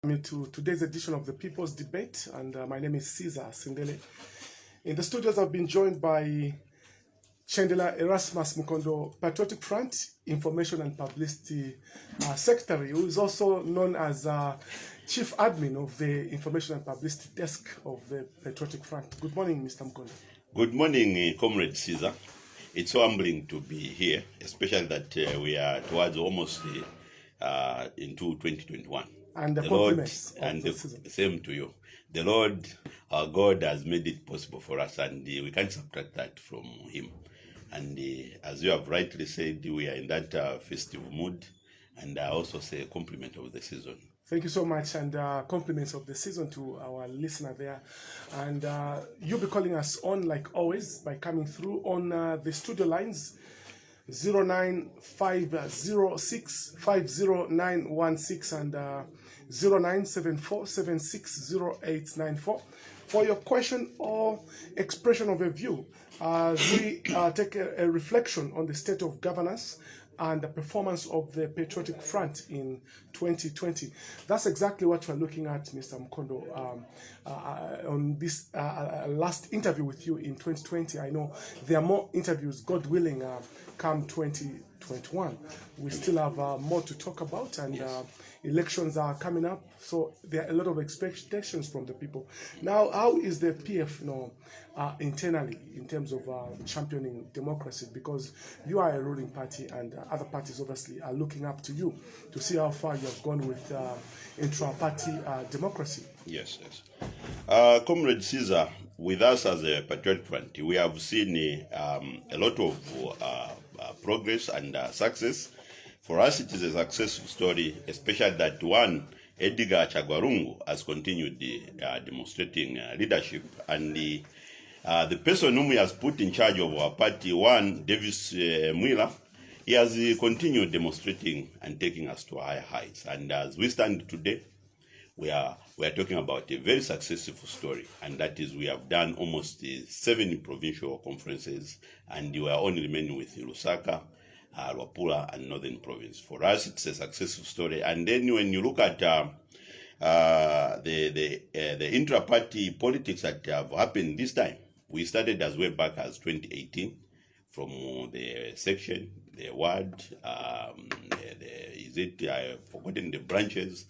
welcome you to today's edition of the People's Debate, and my name is Caesar Sindele. In the studios, I've been joined by Chandela Erasmus Mukondo, Patriotic Front, Information and Publicity Secretary, who is also known as Chief Admin of the Information and Publicity Desk of the Patriotic Front. Good morning, Mr. Mukondo. Good morning, Comrade Caesar. It's so humbling to be here, especially that we are towards almost into 2021. And the compliments and the season. Same to you. The Lord, our God, has made it possible for us, and we can't subtract that from Him. And as you have rightly said, we are in that festive mood, and I also say a compliment of the season. Thank you so much, and compliments of the season to our listener there. And you'll be calling us on, like always, by coming through on the studio lines 09506509116 and 0974760894 for your question or expression of a view. We take a reflection on the state of governance and the performance of the Patriotic Front in 2020. That's exactly what we're looking at, Mr. Mukondo, on this last interview with you in 2020. I know there are more interviews, God willing, come 2021. We still have more to talk about, and elections are coming up, so there are a lot of expectations from the people. Now, how is the PF internally in terms of championing democracy? Because you are a ruling party, and other parties obviously are looking up to you to see how far you have gone with intra-party democracy. Yes. Comrade Caesar, with us as a Patriotic Front, we have seen a lot of progress and success. For us, it is a successful story, especially that one, Edgar Chagwarungu has continued demonstrating leadership, and the person whom he has put in charge of our party, one, Davis Mwila, he has continued demonstrating and taking us to higher heights. And as we stand today, we are talking about a very successful story, and that is we have done almost 7 provincial conferences, and we are only remaining with Lusaka, Luapula, and Northern Province. For us, it's a successful story. And then when you look at the intra-party politics that have happened this time, we started as way back as 2018 from the section, the ward, I've forgotten the branches,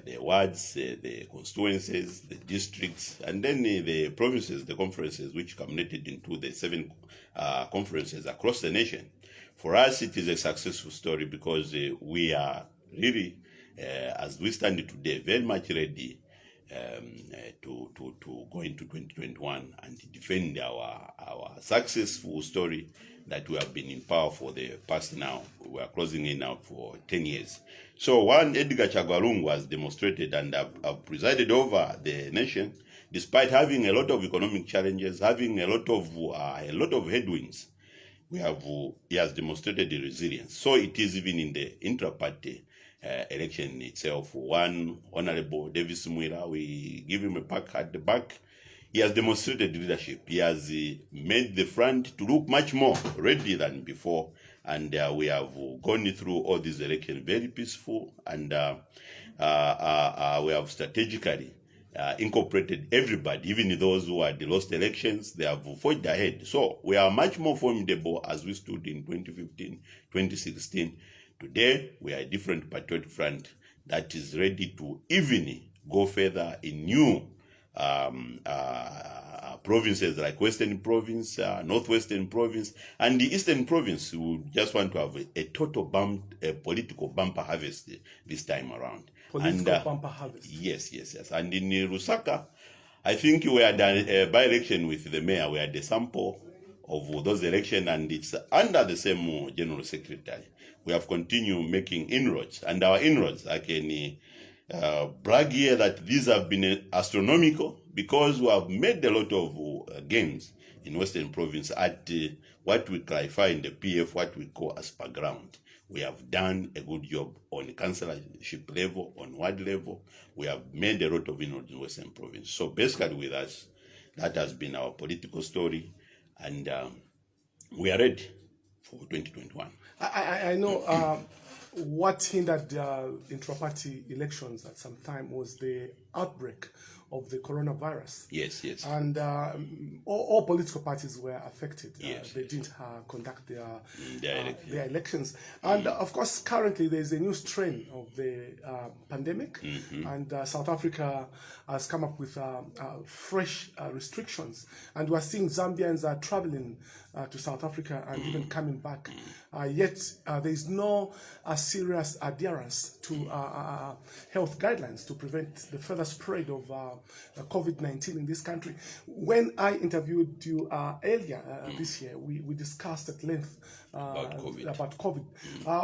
the wards, the constituencies, the districts, and then the provinces, the conferences, which culminated into the 7 conferences across the nation. For us, it is a successful story because we are really, as we stand today, very much ready to go into 2021 and defend our successful story that we have been in power for the past now. We are closing in now for 10 years. So one, Edgar Chagwarungu has demonstrated and have presided over the nation, despite having a lot of economic challenges, having a lot of headwinds. He has demonstrated the resilience. So it is even in the intra-party election itself. One, Honorable Davis Mwila, we give him a pat at the back. He has demonstrated leadership. He has made the front to look much more ready than before. And we have gone through all these elections very peaceful. And we have strategically incorporated everybody, even those who had lost elections. They have forged ahead. So we are much more formidable as we stood in 2015, 2016. Today, we are a different Patriotic Front that is ready to even go further in new provinces like Western Province, Northwestern Province, and the Eastern Province. We just want to have a total political bumper harvest this time around. Bumper harvest. Yes. And in Lusaka, I think we had a by-election with the mayor. We had a sample of those elections, and it's under the same general secretary. We have continued making inroads, and our inroads, I can brag here that these have been astronomical, because we have made a lot of gains in Western Province at what we clarify in the PF, what we call as per ground. We have done a good job on councillorship level, on ward level. We have made a lot of inroads in Western Province. So basically with us, that has been our political story, and we are ready for 2021. I know what hindered intra-party elections at some time was the outbreak of the coronavirus. Yes, yes. And all political parties were affected. Yes, they didn't conduct their elections. Mm. And of course, currently there's a new strain of the pandemic, and South Africa has come up with fresh restrictions. And we're seeing Zambians are traveling to South Africa and even coming back. Yet there is no serious adherence to health guidelines to prevent the further spread of COVID-19 in this country. When I interviewed you earlier this year, we discussed at length about COVID.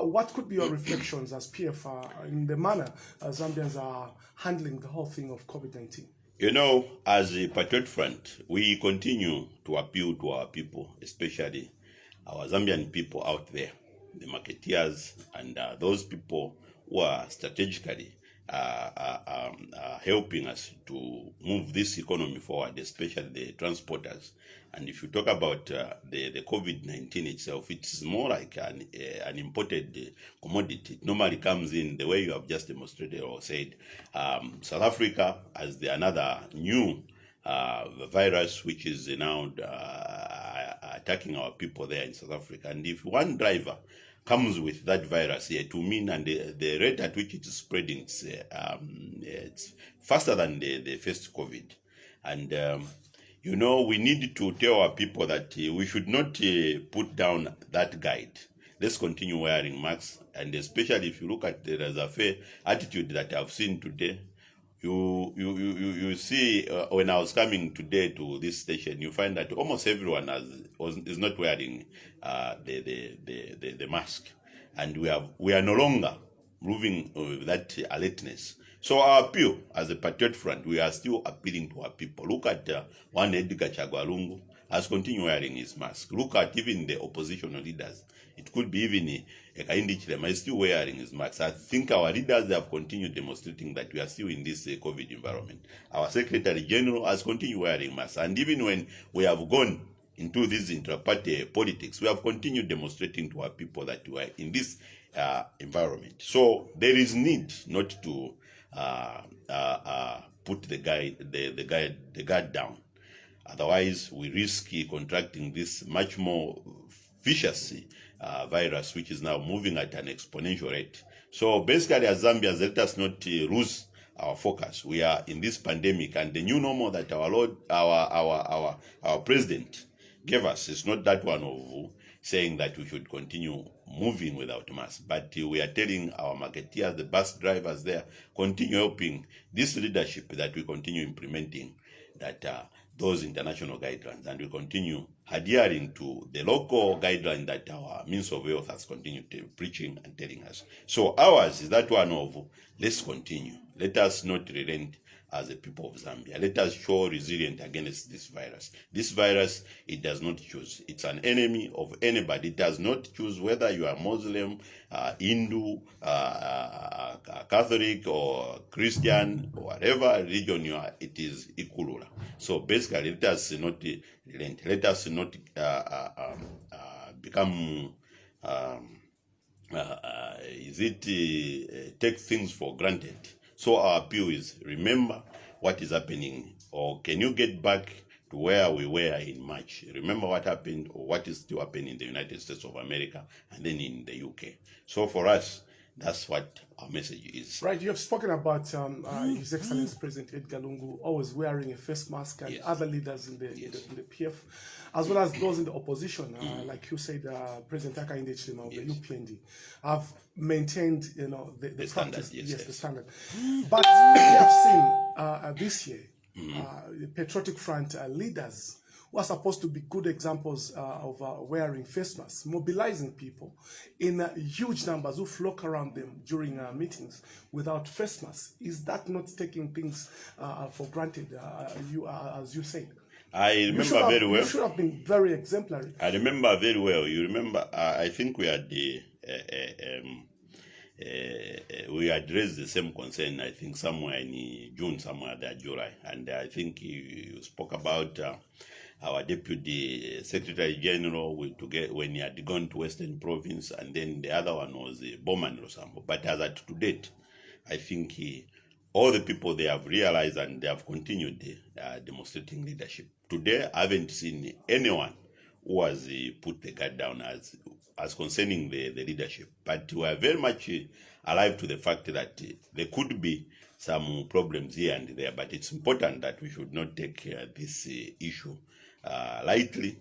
What could be your reflections as PF in the manner Zambians are handling the whole thing of COVID-19? You know, as a Patriotic Front, we continue to appeal to our people, especially our Zambian people out there, the marketeers and those people who are strategically helping us to move this economy forward, especially the transporters. And if you talk about the COVID-19 itself, it's more like an imported commodity. It normally comes in the way you have just demonstrated or said. South Africa has another new virus which is now attacking our people there in South Africa. And if one driver comes with that virus here to mean, and the rate at which it is spreading, it's faster than the first COVID. And you know, we need to tell our people that we should not put down that guide. Let's continue wearing masks, and especially if you look at the laissez-faire attitude that I've seen today. You see, when I was coming today to this station, you find that almost everyone is not wearing the mask, and we are no longer moving with that alertness. So our appeal as a Patriotic Front, we are still appealing to our people. Look at one Edgar Chagwalungu has continued wearing his mask. Look at even the opposition leaders. It could be even Ekaindi Chilema is still wearing his mask. I think our leaders have continued demonstrating that we are still in this COVID environment. Our Secretary General has continued wearing masks. And even when we have gone into this intra-party politics, we have continued demonstrating to our people that we are in this environment. So there is need not to put the guard down. Otherwise, we risk contracting this much more vicious virus, which is now moving at an exponential rate. So basically, as Zambians, let us not lose our focus. We are in this pandemic, and the new normal that our president gave us is not that one of saying that we should continue moving without masks, but we are telling our marketeers, the bus drivers there, continue helping this leadership that we continue implementing that those international guidelines, and we continue adhering to the local guideline that our Minister of Health has continued preaching and telling us. So ours is that one of, let's continue. Let us not relent as a people of Zambia. Let us show resilience against this virus. This virus, it does not choose. It's an enemy of anybody. It does not choose whether you are Muslim, Hindu, Catholic, or Christian, or whatever religion you are. It is equal. So basically, let us not relent. Let us not become take things for granted. So our appeal is, remember what is happening, or can you get back to where we were in March? Remember what happened, or what is still happening in the United States of America and then in the UK. So for us, that's what our message is. Right, you have spoken about His Excellency President Edgar Lungu always wearing a face mask, and other leaders in the PF, as well as those in the opposition, like you said, President Ekaindi Chilema of the UPND, have maintained, the standard, practice, yes. the standard. But we have seen this year the Patriotic Front leaders who are supposed to be good examples of wearing face masks, mobilizing people in huge numbers who flock around them during meetings without face masks. Is that not taking things for granted, as you said? I remember very well. You should have been very exemplary. I remember very well. You remember, I think we had we addressed the same concern, I think, somewhere in June, somewhere there, July. And I think you spoke about our Deputy Secretary General when he had gone to Western Province, and then the other one was Bowman Rosambo. But as at to date, I think all the people, they have realized and they have continued demonstrating leadership. Today, I haven't seen anyone who has put the guard down as concerning the leadership. But we are very much alive to the fact that there could be some problems here and there, but it's important that we should not take this issue lightly.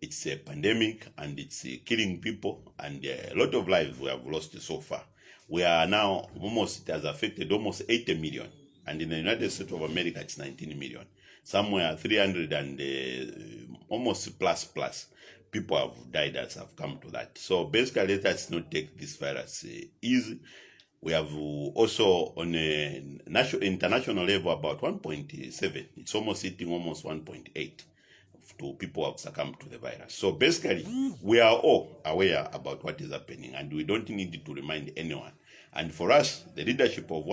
It's a pandemic and it's killing people, and a lot of lives we have lost so far. We are now it has affected almost 80 million, and in the United States of America it's 19 million. Somewhere 300 and almost plus people have died as have come to that. So basically, let us not take this virus easy. We have also on a international level about 1.7. It's almost hitting almost 1.8 to people who have succumbed to the virus. So basically, we are all aware about what is happening, and we don't need to remind anyone. And for us, the leadership of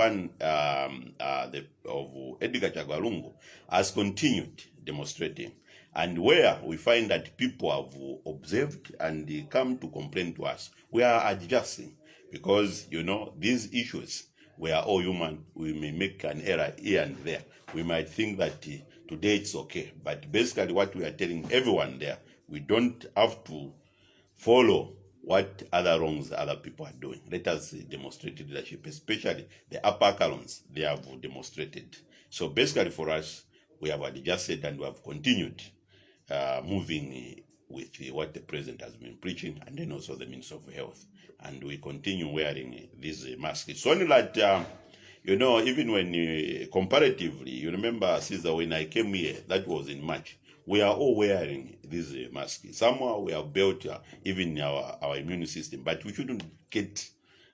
Edgar Chagwa Lungu has continued demonstrating. And where we find that people have observed and they come to complain to us, we are adjusting. Because, these issues, we are all human. We may make an error here and there. We might think that today it's okay. But basically what we are telling everyone there, we don't have to follow what other wrongs other people are doing. Let us demonstrate leadership, especially the upper echelons, they have demonstrated. So basically for us, we have adjusted and we have continued moving with what the president has been preaching, and then also the Minister of Health. And we continue wearing these masks. It's only that, even when comparatively, you remember, Caesar, when I came here, that was in March, we are all wearing these masks. Somehow we have built even our immune system, but we shouldn't get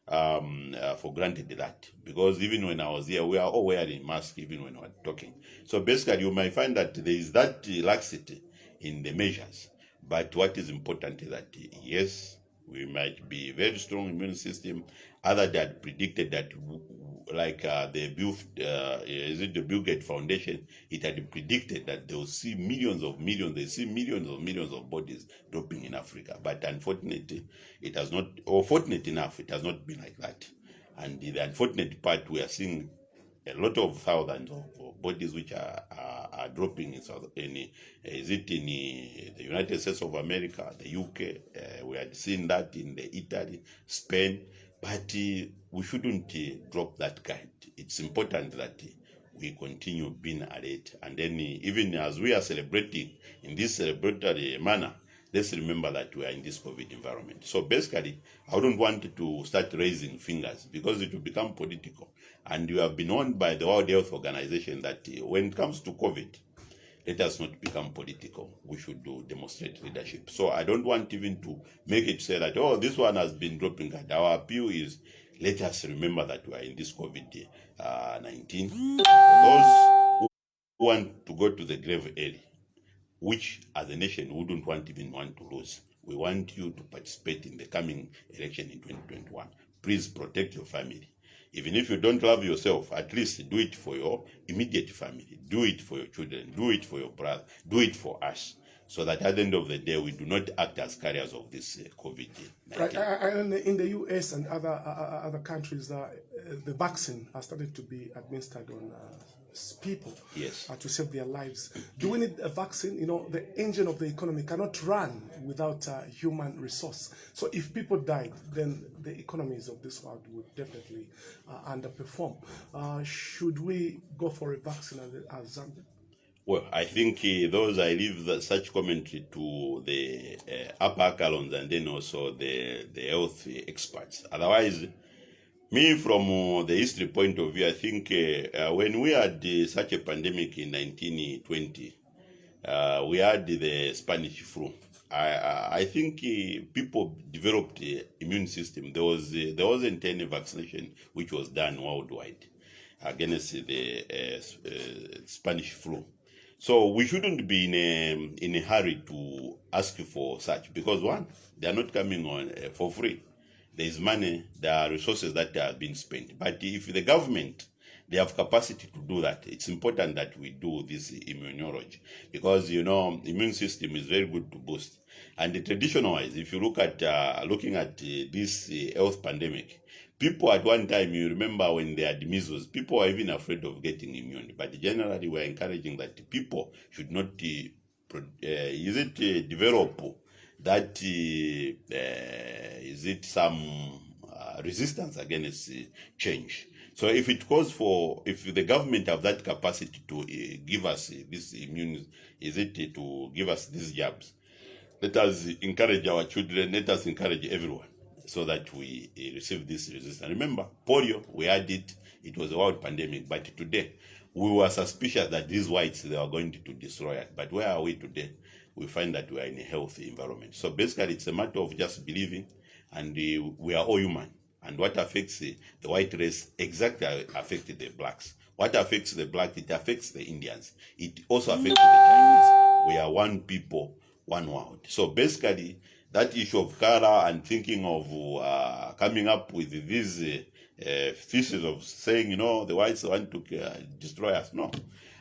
for granted that, because even when I was here, we are all wearing masks even when we're talking. So basically, you might find that there is that laxity in the measures, but what is important is that, yes, we might be very strong immune system. Others had predicted that, like the Bill Gates Foundation, it had predicted that they will see millions of bodies dropping in Africa. But unfortunately, it has not, or fortunate enough, it has not been like that. And the unfortunate part, we are seeing a lot of thousands of bodies which are dropping in the United States of America, the UK. We had seen that in the Italy, Spain, but we shouldn't drop that guide. It's important that we continue being alert, and then even as we are celebrating in this celebratory manner, let's remember that we are in this COVID environment. So basically, I wouldn't want to start raising fingers, because it will become political. And you have been warned by the World Health Organization that when it comes to COVID, let us not become political. We should demonstrate leadership. So I don't want even to make it say that, this one has been dropping. And our appeal is, let us remember that we are in this COVID-19. For those who want to go to the grave early, which as a nation we wouldn't want to lose. We want you to participate in the coming election in 2021. Please protect your family. Even if you don't love yourself, at least do it for your immediate family. Do it for your children. Do it for your brother. Do it for us. So that at the end of the day, we do not act as carriers of this COVID-19. Right. In the US and other countries, the vaccine has started to be administered on people, yes, to save their lives. Do we need a vaccine? The engine of the economy cannot run without human resource. So if people died, then the economies of this world would definitely underperform. Should we go for a vaccine as Zambia? Well, I think I leave such commentary to the upper echelons and then also the health experts. Otherwise, me, from the history point of view, I think when we had such a pandemic in 1920, we had the Spanish flu. I think people developed immune system. There wasn't any vaccination which was done worldwide against the Spanish flu. So we shouldn't be in a hurry to ask for such, because one, they are not coming on for free. There is money, there are resources that are being spent. But if the government They have capacity to do that. It's important that we do this immunology because, immune system is very good to boost. And traditional-wise, if you look at looking at this health pandemic, people at one time, you remember when they had measles, people were even afraid of getting immune. But generally, we're encouraging that people should not develop that some resistance against change. So if the government have that capacity to give us this immune, to give us these jabs, let us encourage our children, let us encourage everyone so that we receive this resistance. Remember, polio, we had it was a world pandemic, but today we were suspicious that these whites, they were going to destroy us. But where are we today? We find that we are in a healthy environment. So basically, it's a matter of just believing, and we are all human. And what affects the white race exactly affects the blacks. What affects the black, it affects the Indians. It also affects the Chinese. We are one people, one world. So basically, that issue of color and thinking of coming up with these thesis of saying, the whites want to destroy us. No,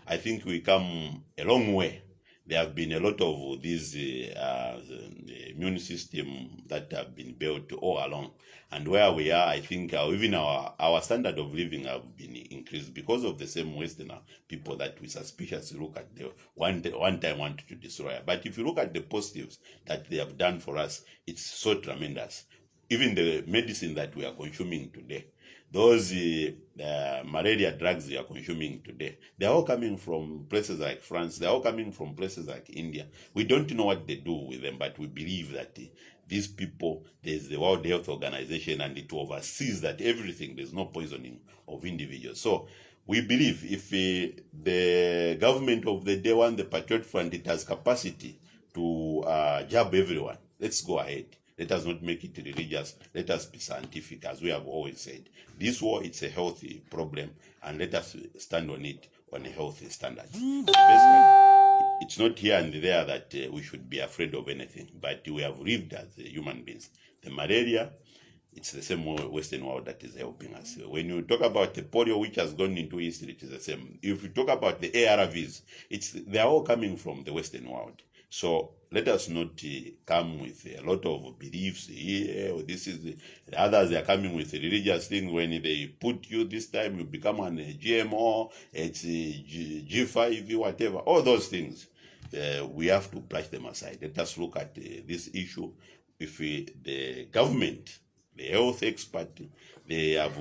I think we come a long way. There have been a lot of these immune system that have been built all along. And where we are, I think even our standard of living have been increased because of the same Westerner people that we suspiciously look at the one time wanted to destroy. But if you look at the positives that they have done for us, it's so tremendous. Even the medicine that we are consuming today, those malaria drugs we are consuming today, they're all coming from places like France, they're all coming from places like India. We don't know what they do with them, but we believe that these people, there's the World Health Organization, and it oversees that everything, there's no poisoning of individuals. So we believe if the government of the day one, the Patriotic Front, it has capacity to jab everyone, let's go ahead. Let us not make it religious. Let us be scientific, as we have always said. This war, it's a healthy problem, and let us stand on it on a healthy standard. Basically, it's not here and there that we should be afraid of anything, but we have lived as human beings. The malaria, it's the same Western world that is helping us. When you talk about the polio, which has gone into history, it is the same. If you talk about the ARVs, they are all coming from the Western world. So let us not come with a lot of beliefs here. This is the others are coming with a religious thing. When they put you this time, you become an GMO. It's G5, whatever. All those things, we have to brush them aside. Let us look at this issue. If the government, the health expert, they have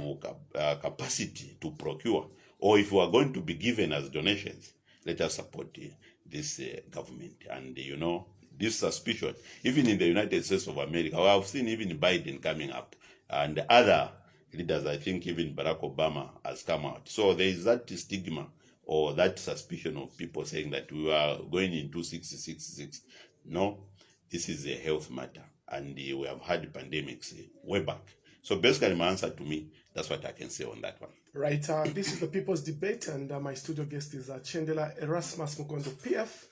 capacity to procure, or if we are going to be given as donations, let us support this government. And this suspicion, even in the United States of America, I have seen even Biden coming up, and other leaders, I think even Barack Obama has come out. So there is that stigma or that suspicion of people saying that we are going into 666. No, this is a health matter, and we have had pandemics way back. So basically, my answer to me, that's what I can say on that one. Right. This is the People's Debate, and my studio guest is Chandela Erasmus Mukondo, PF,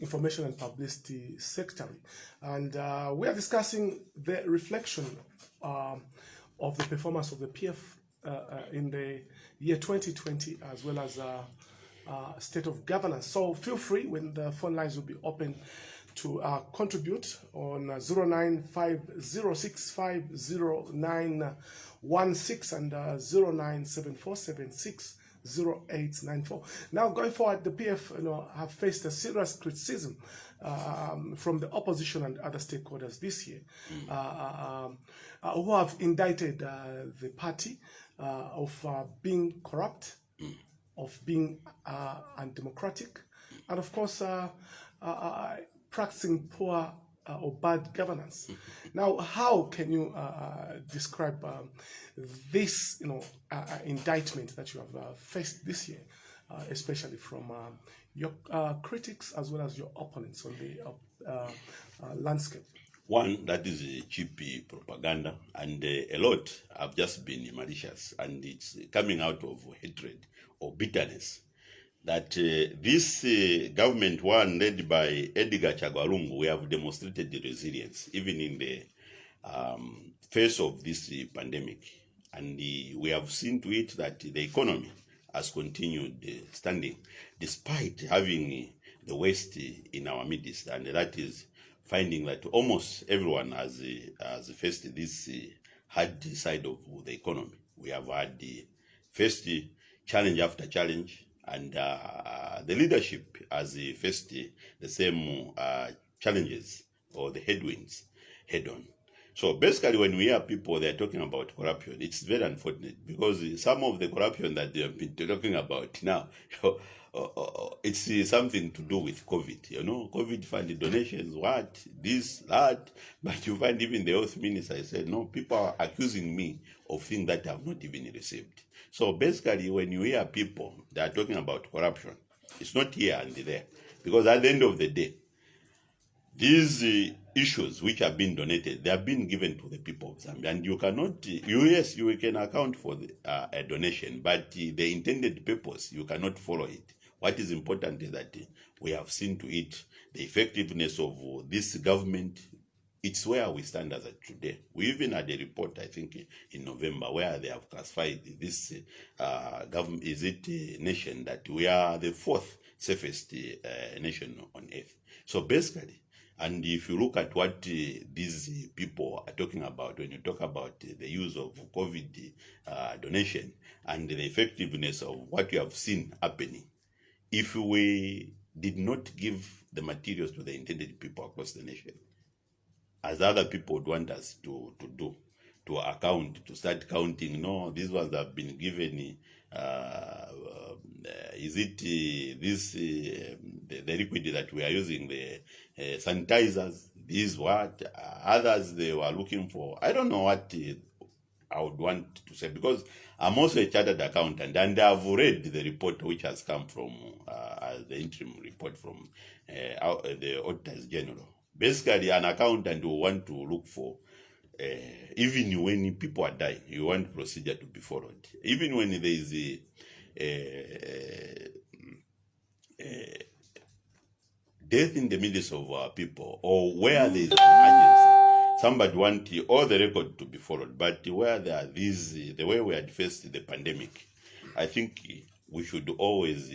Information and Publicity Secretary. And we are discussing the reflection of the performance of the PF in the year 2020, as well as state of governance. So feel free, when the phone lines will be open, to contribute on 0950650916 and 0974760894. Now, going forward, the PF have faced a serious criticism from the opposition and other stakeholders this year, who have indicted the party of being corrupt, of being undemocratic, and of course practicing poor or bad governance. Now, how can you describe this, indictment that you have faced this year, especially from your critics as well as your opponents on the landscape? One, that is cheap propaganda, and a lot have just been malicious, and it's coming out of hatred or bitterness. That this government, one led by Edgar Chagwalungu, we have demonstrated the resilience, even in the face of this pandemic. And we have seen to it that the economy has continued standing, despite having the West in our midst, and that is finding that almost everyone has faced this hard side of the economy. We have had faced challenge after challenge, and the leadership has faced the same challenges or the headwinds head on. So basically, when we hear people they're talking about corruption, it's very unfortunate, because some of the corruption that they have been talking about now, it's something to do with COVID. COVID funded donations, what, this, that. But you find even the health minister said, no, people are accusing me of things that I have not even received. So basically, when you hear people that are talking about corruption, it's not here and there, because at the end of the day, these issues which have been donated, they have been given to the people of Zambia, and you cannot, yes, you can account for a donation, but the intended purpose, you cannot follow it. What is important is that we have seen to it the effectiveness of this government. It's where we stand as of today. We even had a report, I think, in November, where they have classified this government, is it a nation, that we are the fourth safest nation on earth. So basically, and if you look at what these people are talking about, when you talk about the use of COVID donation and the effectiveness of what you have seen happening, if we did not give the materials to the intended people across the nation, as other people would want us to do, to account, to start counting, no, these ones have been given, is it this, the liquid that we are using, the sanitizers, these what, others they were looking for, I don't know what I would want to say, because I'm also a chartered accountant, and I've read the report which has come from the interim report from the Auditors General. Basically, an accountant will want to look for, even when people are dying, you want procedure to be followed. Even when there is a death in the midst of people, or where there is an emergency, somebody wants all the record to be followed. But where there are these, the way we had faced the pandemic, I think we should always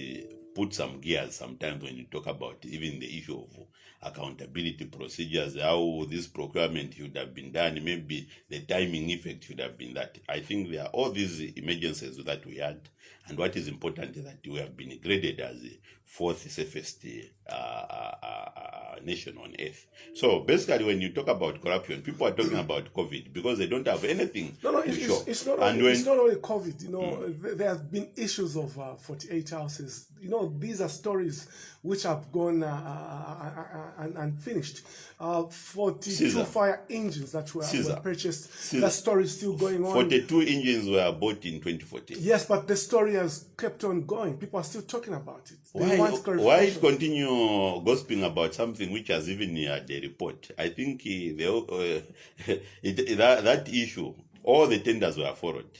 put some gears sometimes when you talk about even the issue of accountability procedures, how this procurement should have been done, maybe the timing effect should have been that. I think there are all these emergencies that we had, and what is important is that we have been graded as the fourth safest nation on earth. So basically, when you talk about corruption, people are talking about COVID because they don't have anything to show. It's not only COVID. There have been issues of 48 houses. These are stories which have gone and finished. 42 Caesar. fire engines that were purchased. Caesar. That story is still going on. 42 engines were bought in 2014. Yes, but the story has kept on going. People are still talking about it. Why continue gossiping about something which has even had a report? I think that issue, all the tenders were followed.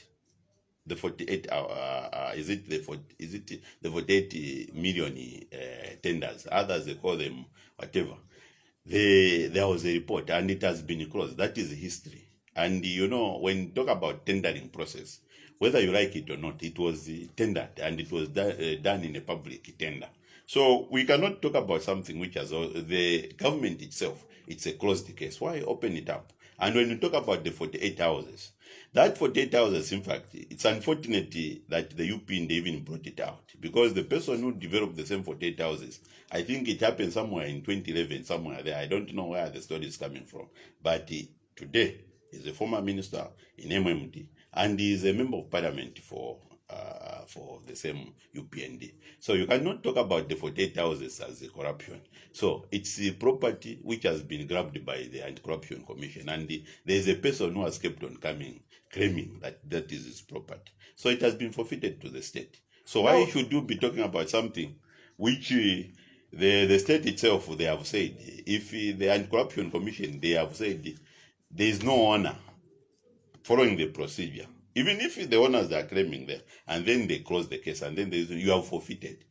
The 48 is it the 48 million tenders? Others they call them whatever. There was a report and it has been closed. That is history. And when you talk about tendering process, whether you like it or not, it was tendered and it was done in a public tender. So we cannot talk about something which has the government itself. It's a closed case. Why open it up? And when you talk about the 48 houses, that 48 houses, in fact, it's unfortunate that the UP they even brought it out, because the person who developed the same 48 houses, I think it happened somewhere in 2011, somewhere there. I don't know where the story is coming from. But today, he's a former minister in MMD, and he is a member of parliament for the same UPND. So you cannot talk about the 48 houses as a corruption. So it's a property which has been grabbed by the Anti-Corruption Commission, and there is a person who has kept on claiming that is his property. So it has been forfeited to the state. So why should you be talking about something which the state itself, they have said, if the Anti-Corruption Commission, they have said there is no honor following the procedure, even if the owners are claiming that, and then they close the case, and then you have forfeited.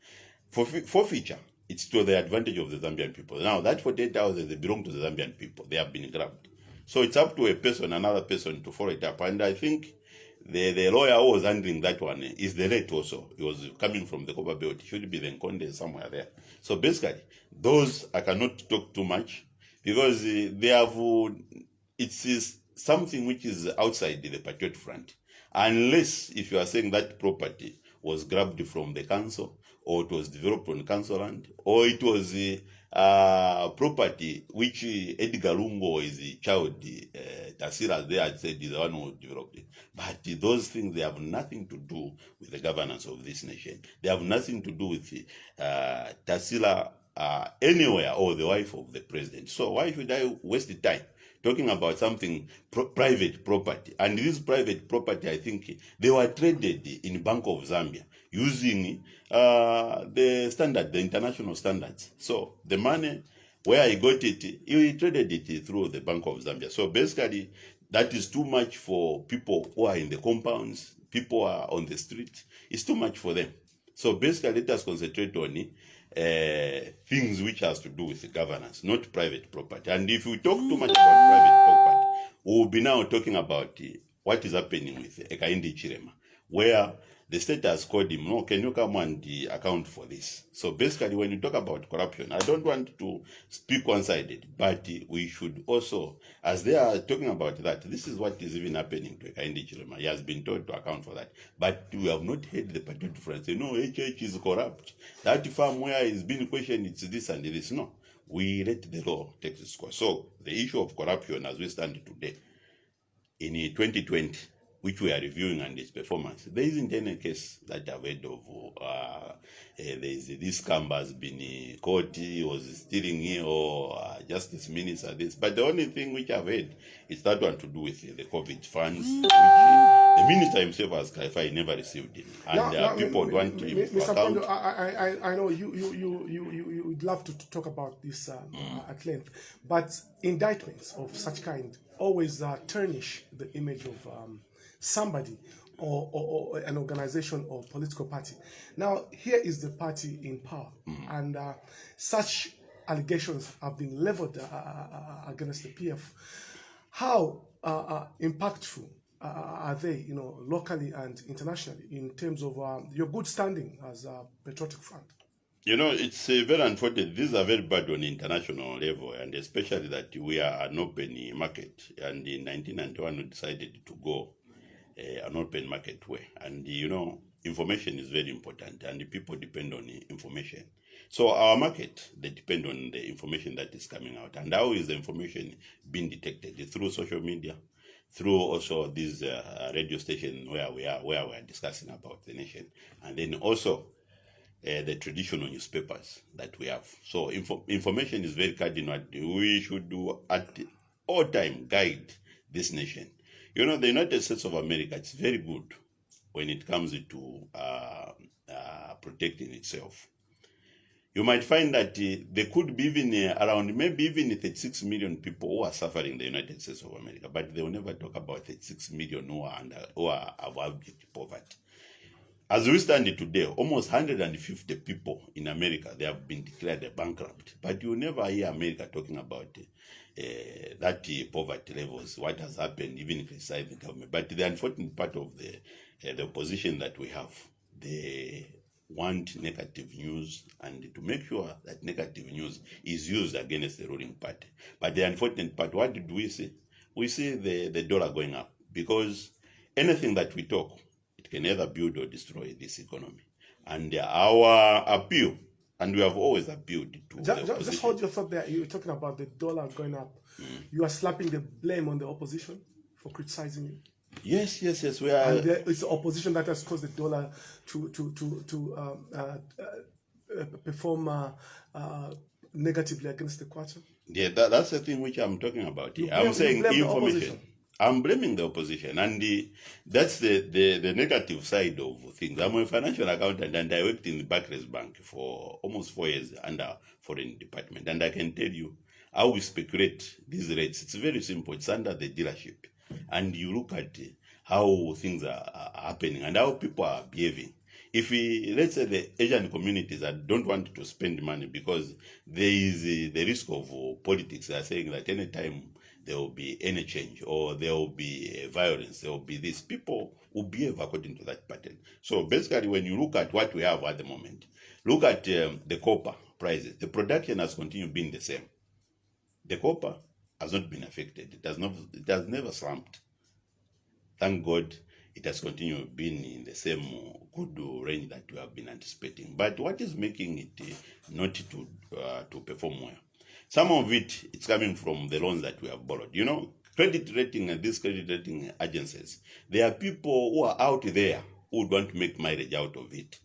Forfeiture, it's to the advantage of the Zambian people. Now, that 48 houses, they belong to the Zambian people. They have been grabbed. So it's up to a person, another person, to follow it up. And I think the lawyer who was handling that one is the late also. He was coming from the Copper Belt. He should be the Nkonde somewhere there. So basically, those I cannot talk too much because they have, it is something which is outside the Patriotic Front. Unless if you are saying that property was grabbed from the council, or it was developed on council land, or it was property which Edgar Lungo is the child, Tasira there had said is the one who developed it. But those things, they have nothing to do with the governance of this nation. They have nothing to do with Tasila anywhere, or the wife of the president. So why should I waste the time talking about something private property? And this private property, I think they were traded in Bank of Zambia using the standard, the international standards. So the money, where he got it, he traded it through the Bank of Zambia. So basically, that is too much for people who are in the compounds, people who are on the street. It's too much for them. So basically, let us concentrate on things which has to do with the governance, not private property. And if we talk too much about private property, we will be now talking about what is happening with Ekaindi Chirema, where the state has called him, no, can you come and account for this? So basically, when you talk about corruption, I don't want to speak one-sided, but we should also, as they are talking about that, this is what is even happening to Ekaindi Chirema. He has been told to account for that. But we have not heard the Patriotic Front say, no, HH is corrupt. That farm where is being questioned, it's this and this. No, we let the law take its course. So the issue of corruption as we stand today, in 2020, which we are reviewing and its performance, there isn't any case that I've heard of. This scam has been caught, he was stealing here, or justice minister this. But the only thing which I've heard is that one to do with the COVID funds, which the minister himself has clarified he never received it. And people want to Mr. account. Kondo, I know you would love to talk about this at length, but indictments of such kind always tarnish the image of somebody or an organization or political party. Now, here is the party in power, and such allegations have been leveled against the PF. How impactful are they, locally and internationally, in terms of your good standing as a Patriotic Front? It's very unfortunate. These are very bad on international level, and especially that we are an open market. And in 1991, we decided to go an open market way. And, information is very important, and the people depend on information. So our market, they depend on the information that is coming out. And how is the information being detected? Through social media, through also this radio station where we are discussing about the nation, and then also the traditional newspapers that we have. So information is very cardinal. We should do at all time guide this nation. The United States of America, it's very good when it comes to protecting itself. You might find that there could be even around maybe even 36 million people who are suffering in the United States of America, but they will never talk about 36 million who are abject poverty. As we stand today, almost 150 people in America, they have been declared bankrupt. But you never hear America talking about that poverty levels, what has happened, even criticizing the government. But the unfortunate part of the opposition that we have, they want negative news, and to make sure that negative news is used against the ruling party. But the unfortunate part, what did we see? We see the dollar going up, because anything that we talk, it can either build or destroy this economy. And our appeal, and we have always appealed to just hold your thought there. You're talking about the dollar going up. You are slapping the blame on the opposition for criticizing you. Yes. We are. And it's the opposition that has caused the dollar to perform negatively against the kwacha. Yeah, that's the thing which I'm talking about here. I'm saying information. I'm blaming the opposition, and that's the negative side of things. I'm a financial accountant, and I worked in the Barclays Bank for almost 4 years under foreign department, and I can tell you how we speculate these rates. It's very simple. It's under the dealership, and you look at how things are happening and how people are behaving. If let's say the Asian communities that don't want to spend money because there is the risk of politics, they are saying that anytime there will be any change, or there will be violence, there will be this. People will behave according to that pattern. So basically, when you look at what we have at the moment, look at the copper prices. The production has continued being the same. The copper has not been affected. It has never slumped. Thank God, it has continued being in the same good range that we have been anticipating. But what is making it not to perform well? Some of it's coming from the loans that we have borrowed. You know, credit rating and these credit rating agencies, there are people who are out there who would want to make mileage out of it.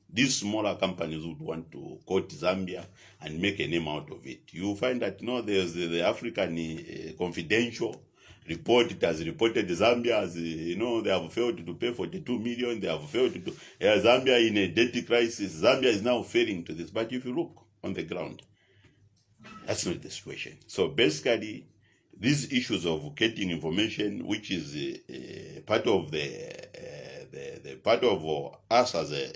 These smaller companies would want to go to Zambia and make a name out of it. You find that, you know, there's the African Confidential report. It has reported Zambia as, you know, they have failed to pay 42 million. They have failed to Zambia in a debt crisis. Zambia is now failing to this. But if you look on the ground, that's not the situation. So basically, these issues of getting information, which is part of the part of us as a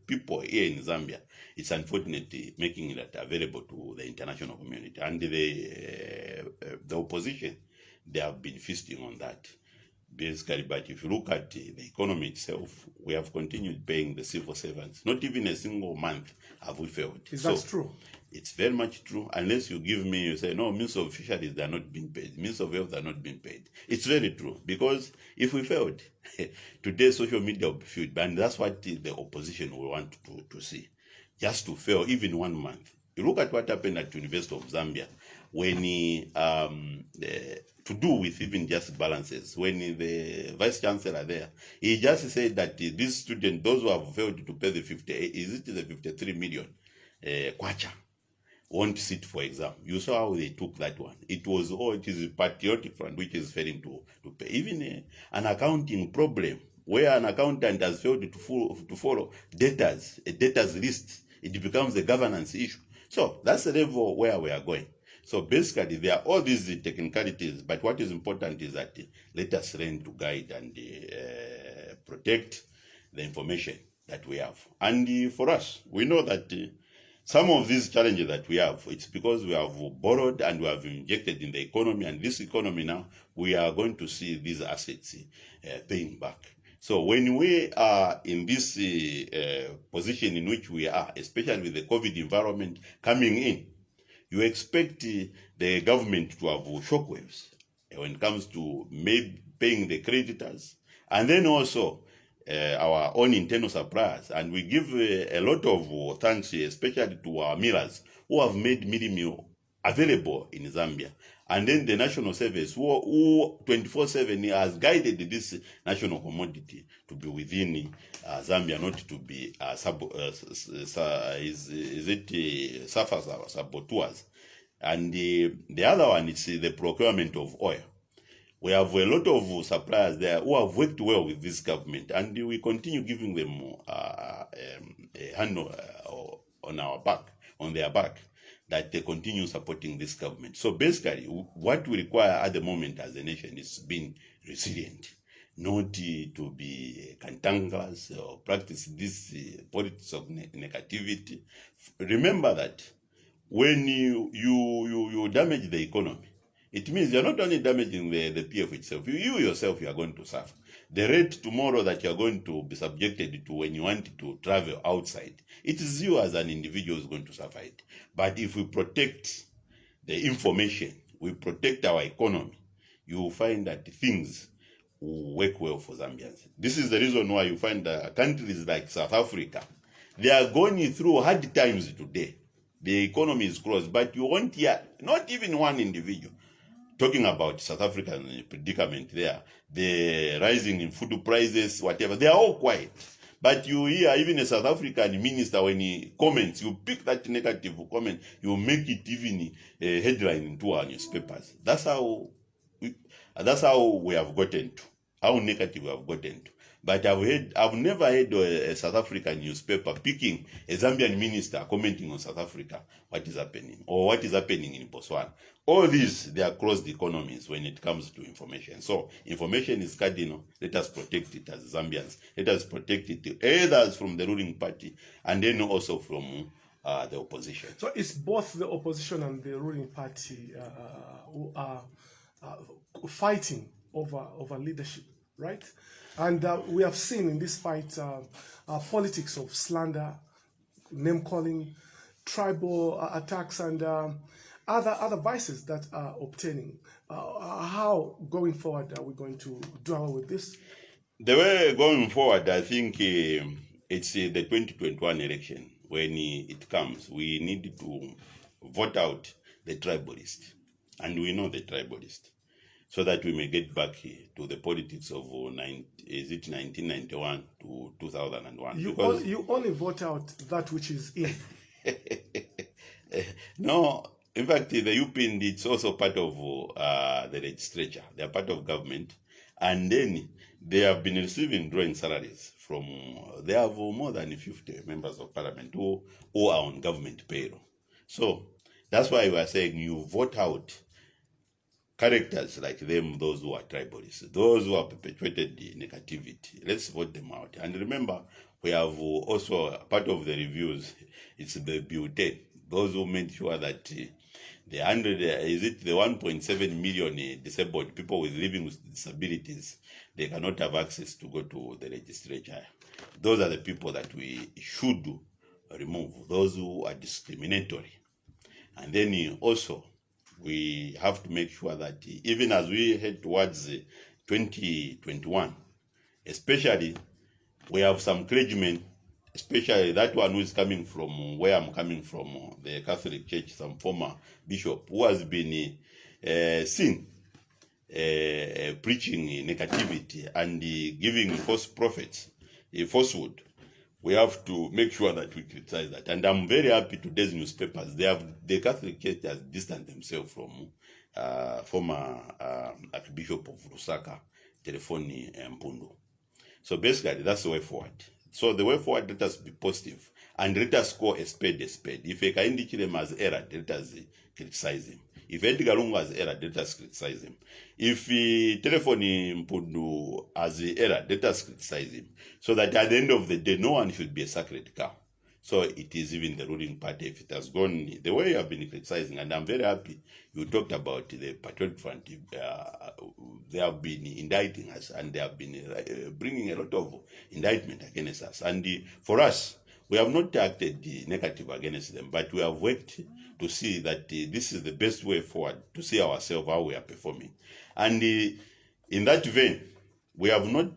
people here in Zambia, it's unfortunately making it available to the international community and the opposition. They have been feasting on that, basically. But if you look at the economy itself, we have continued paying the civil servants. Not even a single month have we failed. Is that true? It's very much true. Unless you give me, you say, no, Minister of Fisheries, they are not being paid. Minister of Health, they are not being paid. It's very true. Because if we failed, today social media will be filled. And that's what the opposition will want to see. Just to fail even 1 month. You look at what happened at University of Zambia when to do with even just balances. When the vice chancellor there, he just said that these students, those who have failed to pay the 53 million kwacha, won't sit for exam. You saw how they took that one. It is a Patriotic Front which is failing to pay. Even an accounting problem where an accountant has failed to follow a debtors list, it becomes a governance issue. So that's the level where we are going. So basically, there are all these technicalities, but what is important is that let us learn to guide and protect the information that we have. And for us, we know that some of these challenges that we have, it's because we have borrowed and we have injected in the economy, and this economy now, we are going to see these assets paying back. So when we are in this position in which we are, especially with the COVID environment coming in, you expect the government to have shockwaves when it comes to paying the creditors, and then also our own internal suppliers. And we give a lot of thanks, especially to our millers who have made meal available in Zambia. And then the national service who 24/7 has guided this national commodity to be within Zambia, not to be saboteurs. And the other one is the procurement of oil. We have a lot of suppliers there who have worked well with this government, and we continue giving them a hand on their back, that they continue supporting this government. So basically, what we require at the moment as a nation is being resilient, not to be cantankerous or practice this politics of negativity. Remember that when you damage the economy, it means you're not only damaging the PF itself, you yourself, you are going to suffer. The rate tomorrow that you are going to be subjected to when you want to travel outside, it is you as an individual who is going to suffer it. But if we protect the information, we protect our economy, you will find that things will work well for Zambians. This is the reason why you find countries like South Africa, they are going through hard times today. The economy is closed, but you won't hear not even one individual talking about South African predicament there, the rising in food prices, whatever. They are all quiet. But you hear even a South African minister, when he comments, you pick that negative comment, you make it even a headline into our newspapers. That's how we have gotten to, how negative we have gotten to. But I've never heard a South African newspaper picking a Zambian minister commenting on South Africa, what is happening, or what is happening in Botswana. All these, they are closed economies when it comes to information. So information is cardinal. Let us protect it as Zambians. Let us protect it either from the ruling party and then also from the opposition. So it's both the opposition and the ruling party who are fighting over leadership, right? And we have seen in this fight politics of slander, name calling, tribal attacks, and other vices that are obtaining. How going forward are we going to do away with this? The way going forward, I think it's the 2021 election. When it comes, we need to vote out the tribalist, and we know the tribalist, so that we may get back to the politics of 1991 to 2001. You only vote out that which is in. No, in fact, the UPND, it's also part of the legislature. They are part of government. And then they have been receiving drawing salaries from, they have more than 50 members of parliament who are on government payroll. So that's why we are saying you vote out characters like them, those who are tribalists, those who have perpetuated the negativity. Let's vote them out. And remember, we have also part of the reviews, it's the beauty. Those who made sure that the 1.7 million disabled people with living with disabilities, they cannot have access to go to the legislature. Those are the people that we should remove, those who are discriminatory. And then also, we have to make sure that even as we head towards 2021, especially, we have some clergymen, especially that one who is coming from where I'm coming from, the Catholic Church, some former bishop who has been seen preaching negativity and giving false prophets, falsehood. We have to make sure that we criticize that. And I'm very happy today's newspapers, the Catholic Church has distanced themselves from former Archbishop of Lusaka, Telefoni Mpundu. So basically, that's the way forward. So the way forward, let us be positive and let us call a spade a spade. If Ekaindi Chilema has erred, let us criticize him. If Edgar Lungu has erred, let us criticize him. If Telefoni Mpundu has erred, let us criticize him. So that at the end of the day, no one should be a sacred cow. So it is even the ruling party, if it has gone the way you have been criticizing, and I'm very happy you talked about the Patriotic Front. They have been indicting us, and they have been bringing a lot of indictment against us. And for us, we have not acted negative against them, but we have worked to see that this is the best way forward, to see ourselves how we are performing. And in that vein, we have not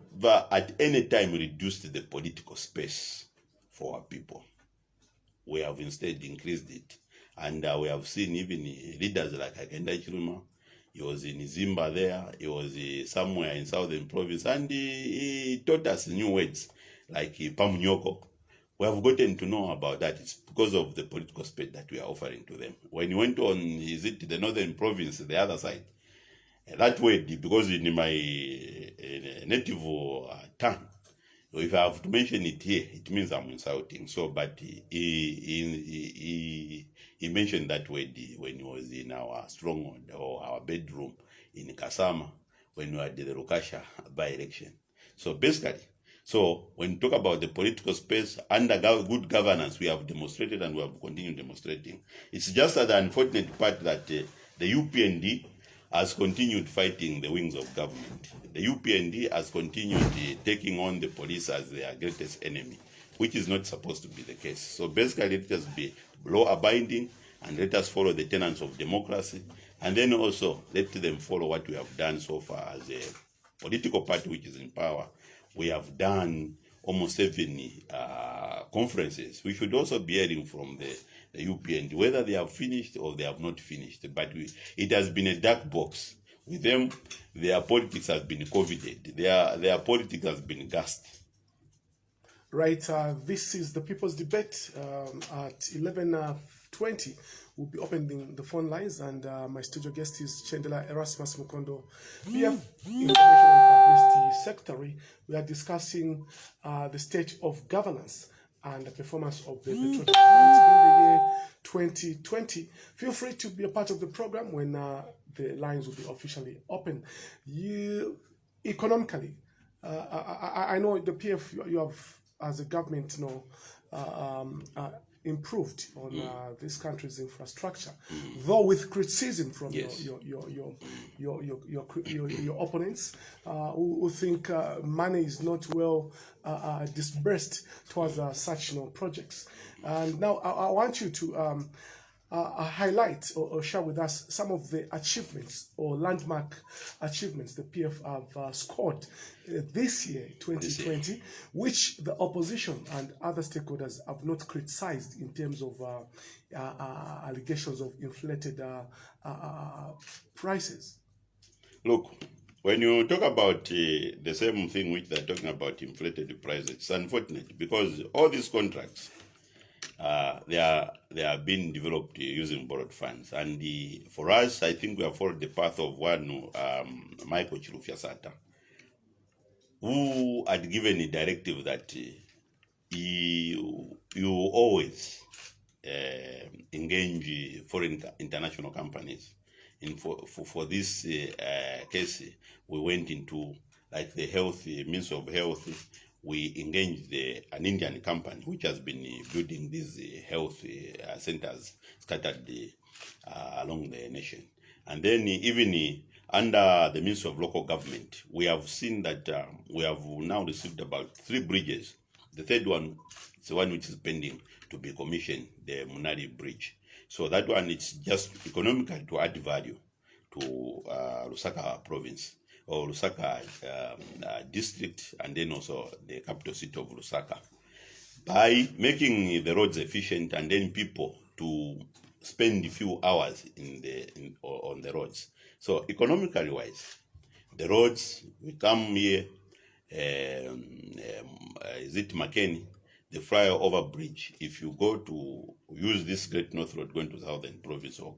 at any time reduced the political space for our people. We have instead increased it. And we have seen even leaders like Akenda Chiluma. He was in Zimba there. He was somewhere in southern province. And he taught us new words like Pamunyoko. We have gotten to know about that. It's because of the political space that we are offering to them. When he went on, is it the northern province, the other side? That word, because in my native tongue, if I have to mention it here, it means I'm insulting. So, but he mentioned that word when he was in our stronghold or our bedroom in Kasama when we had the Rukasha by-election. So basically, so when you talk about the political space, under good governance, we have demonstrated and we have continued demonstrating. It's just the unfortunate part that the UPND has continued fighting the wings of government. The UPND has continued taking on the police as their greatest enemy, which is not supposed to be the case. So basically, let us be law-abiding and let us follow the tenets of democracy, and then also let them follow what we have done so far as a political party which is in power. We have done almost 7 conferences. We should also be hearing from the UPND, whether they have finished or they have not finished. But it has been a dark box. With them, their politics has been coveted. Their politics has been gassed. Right. This is the People's Debate at 11:20. We'll be opening the phone lines, and my studio guest is Chandela Erasmus Mukondo, PF Information and Publicity Secretary. We are discussing the state of governance and the performance of the Patriotic Front in the year 2020. Feel free to be a part of the program when the lines will be officially open. Economically, I know the PF, you have, as a government, improved on this country's infrastructure, though with criticism from Yes. your opponents who think money is not well disbursed towards such projects. And now I want you to highlight or share with us some of the achievements or landmark achievements the PF have scored this year, 2020, which the opposition and other stakeholders have not criticized in terms of allegations of inflated prices. Look, when you talk about the same thing which they're talking about, inflated prices, it's unfortunate because all these contracts, they are being developed using borrowed funds. And for us, I think we have followed the path of one, Michael Chilufya-Sata, who had given a directive that you always engage foreign international companies. And for this case, we went into like the health, Ministry of Health. We engaged an Indian company which has been building these health centers scattered along the nation. And then even under the Ministry of Local Government, we have seen that we have now received about 3 bridges. The third one is the one which is pending to be commissioned, the Munari Bridge. So that one, it's just economical to add value to Lusaka province or Lusaka district, and then also the capital city of Lusaka, by making the roads efficient and then people to spend a few hours on the roads. So economically wise, the roads, we come here, is it Makeni, the flyover bridge. If you go to use this Great North Road going to the southern province of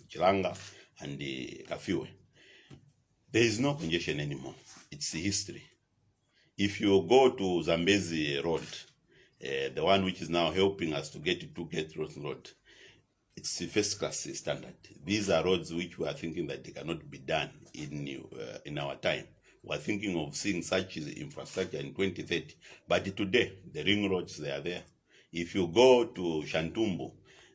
Chilanga and the Kafiwe, there is no congestion anymore. It's history. If you go to Zambezi Road, the one which is now helping us to get to Great North Road, it's a first-class standard. These are roads which we are thinking that they cannot be done in our time. We are thinking of seeing such infrastructure in 2030. But today, the ring roads, they are there. If you go to Shantumbu,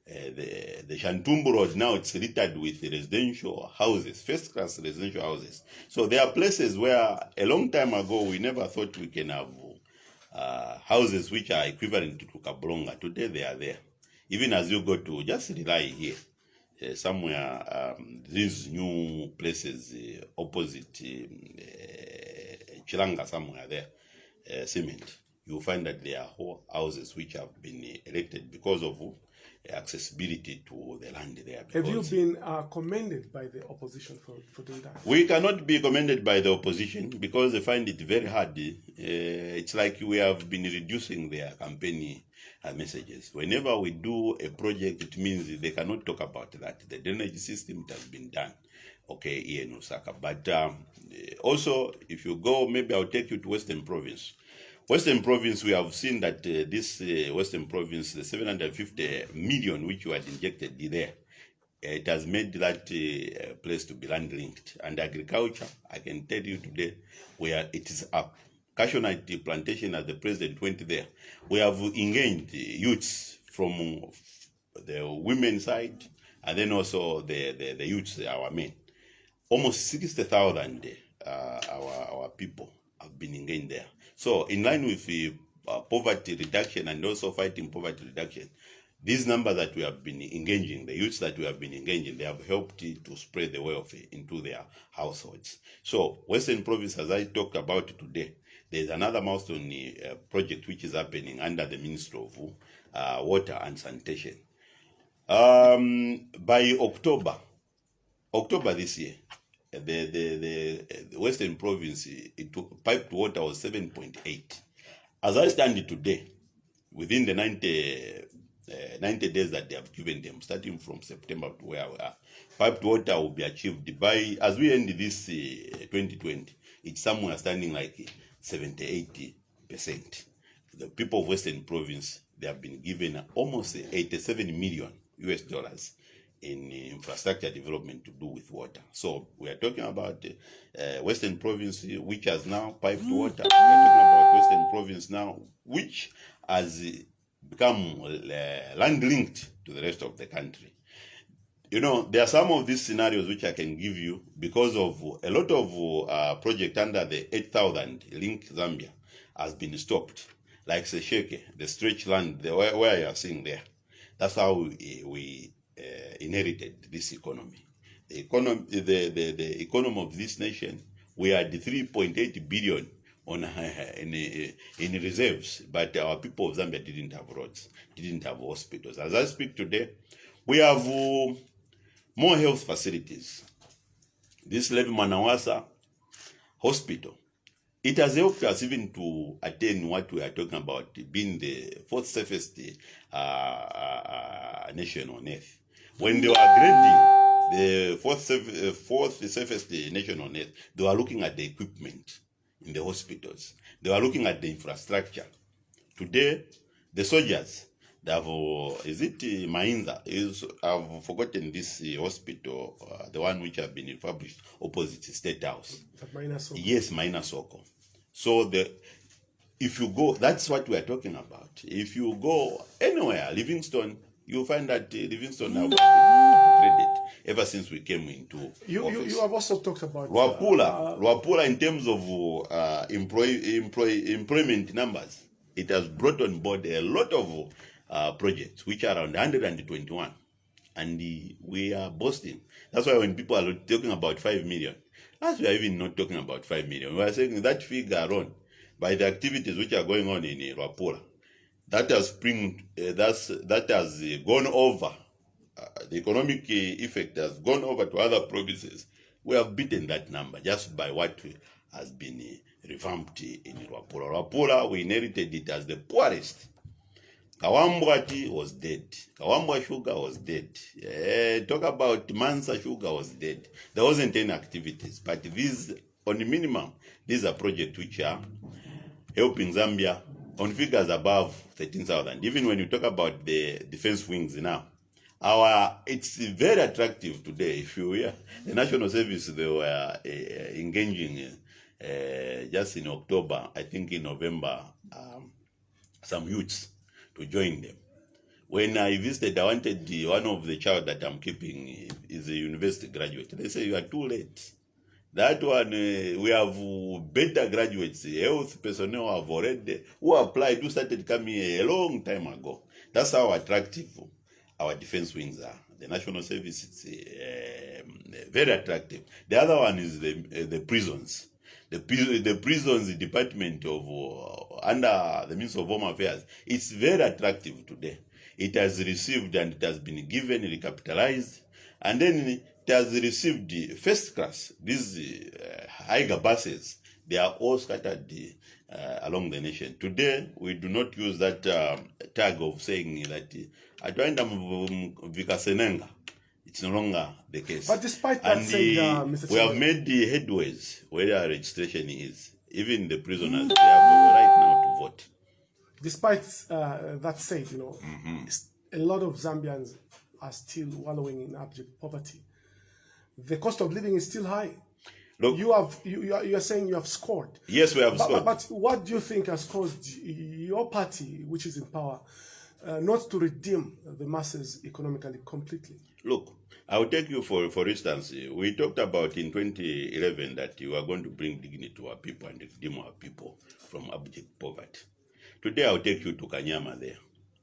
the Shantumbu Road now, it's littered with residential houses, first-class residential houses. So there are places where a long time ago we never thought we can have houses which are equivalent to Kablonga. Today they are there. Even as you go to, just rely here, somewhere, these new places opposite Chilanga, somewhere there, cement, you find that there are whole houses which have been erected because of accessibility to the land there. Have you been commended by the opposition for doing that? We cannot be commended by the opposition because they find it very hard. It's like we have been reducing their campaign messages. Whenever we do a project, it means they cannot talk about that. The drainage system has been done, okay, here in Osaka. But also, if you go, maybe I'll take you to Western Province. Western Province, we have seen that this Western Province, the 750 million which you had injected there, it has made that place to be land-linked. And agriculture, I can tell you today, where it is up. Cashew nut plantation, as the president went there, we have engaged youths from the women's side, and then also the youths, our men. Almost 60,000 our people have been engaged there. So in line with poverty reduction and also fighting poverty reduction, these numbers that we have been engaging, the youths that we have been engaging, they have helped to spread the wealth into their households. So Western Province, as I talked about today, there's another milestone project which is happening under the Ministry of Water and Sanitation. By October this year, the Western Province, piped water was 7.8. As I stand today, within the 90 days that they have given them, starting from September to where we are, piped water will be achieved by, as we end this 2020, it's somewhere standing like 70-80%. The people of Western Province, they have been given almost 87 million US dollars in infrastructure development to do with water. So we are talking about Western Province, which has now piped water. We are talking about Western Province now, which has become land-linked to the rest of the country. You know, there are some of these scenarios which I can give you because of a lot of project under the 8,000 Link Zambia has been stopped. Like Sesheke, the stretch land, where you are seeing there. That's how we inherited this economy. The economy of this nation, we had 3.8 billion on in reserves, but our people of Zambia didn't have roads, didn't have hospitals. As I speak today, we have more health facilities. This Levi Manawasa hospital, it has helped us even to attain what we are talking about, being the fourth safest nation on earth. When they were grading the fourth safest nation on earth, they were looking at the equipment in the hospitals. They were looking at the infrastructure. Today, the soldiers, they have, is it Mainza? I've forgotten this hospital, the one which have been established opposite State House. Yes, Maina Soko. So if you go, that's what we are talking about. If you go anywhere, Livingstone, you'll find that Livingstone have been upgraded ever since we came into office. You have also talked about Luapula in terms of employment numbers. It has brought on board a lot of projects, which are around 121. And we are boasting. That's why when people are talking about 5 million, as we are even not talking about 5 million, we are saying that figure alone, by the activities which are going on in Luapula, that has gone over, the economic effect has gone over to other provinces. We have beaten that number just by what has been revamped in Luapula. Luapula, we inherited it as the poorest. Kawambwa tea was dead. Kawambwa sugar was dead. Talk about Mansa sugar was dead. There wasn't any activities. But these, on the minimum, these are projects which are helping Zambia on figures above 13,000. Even when you talk about the defense wings now, it's very attractive today. If you hear the National Service, they were engaging just in October, I think in November, some youths to join them. When I visited, I wanted one of the child that I'm keeping is a university graduate. They say, you are too late. That one, we have better graduates, health personnel have already, who applied, who started coming a long time ago. That's how attractive our defense wings are. The National Service is very attractive. The other one is the prisons. The prisons department of under the Ministry of Home Affairs, it's very attractive today. It has received and it has been given, recapitalized, and then it has received first class. These higher buses, they are all scattered along the nation. Today, we do not use that tag of saying that Vikasenenga. It's no longer the case. But despite that, Mr. we have made the headways where our registration is. Even the prisoners, they have the right now to vote. Despite that said, you know, a lot of Zambians are still wallowing in abject poverty. The cost of living is still high. Look, you are saying you have scored. Yes, we have scored. But what do you think has caused your party, which is in power, not to redeem the masses economically completely? Look, I'll take you for instance, we talked about in 2011 that you are going to bring dignity to our people and redeem our people from abject poverty. Today I'll take you to Kanyama there.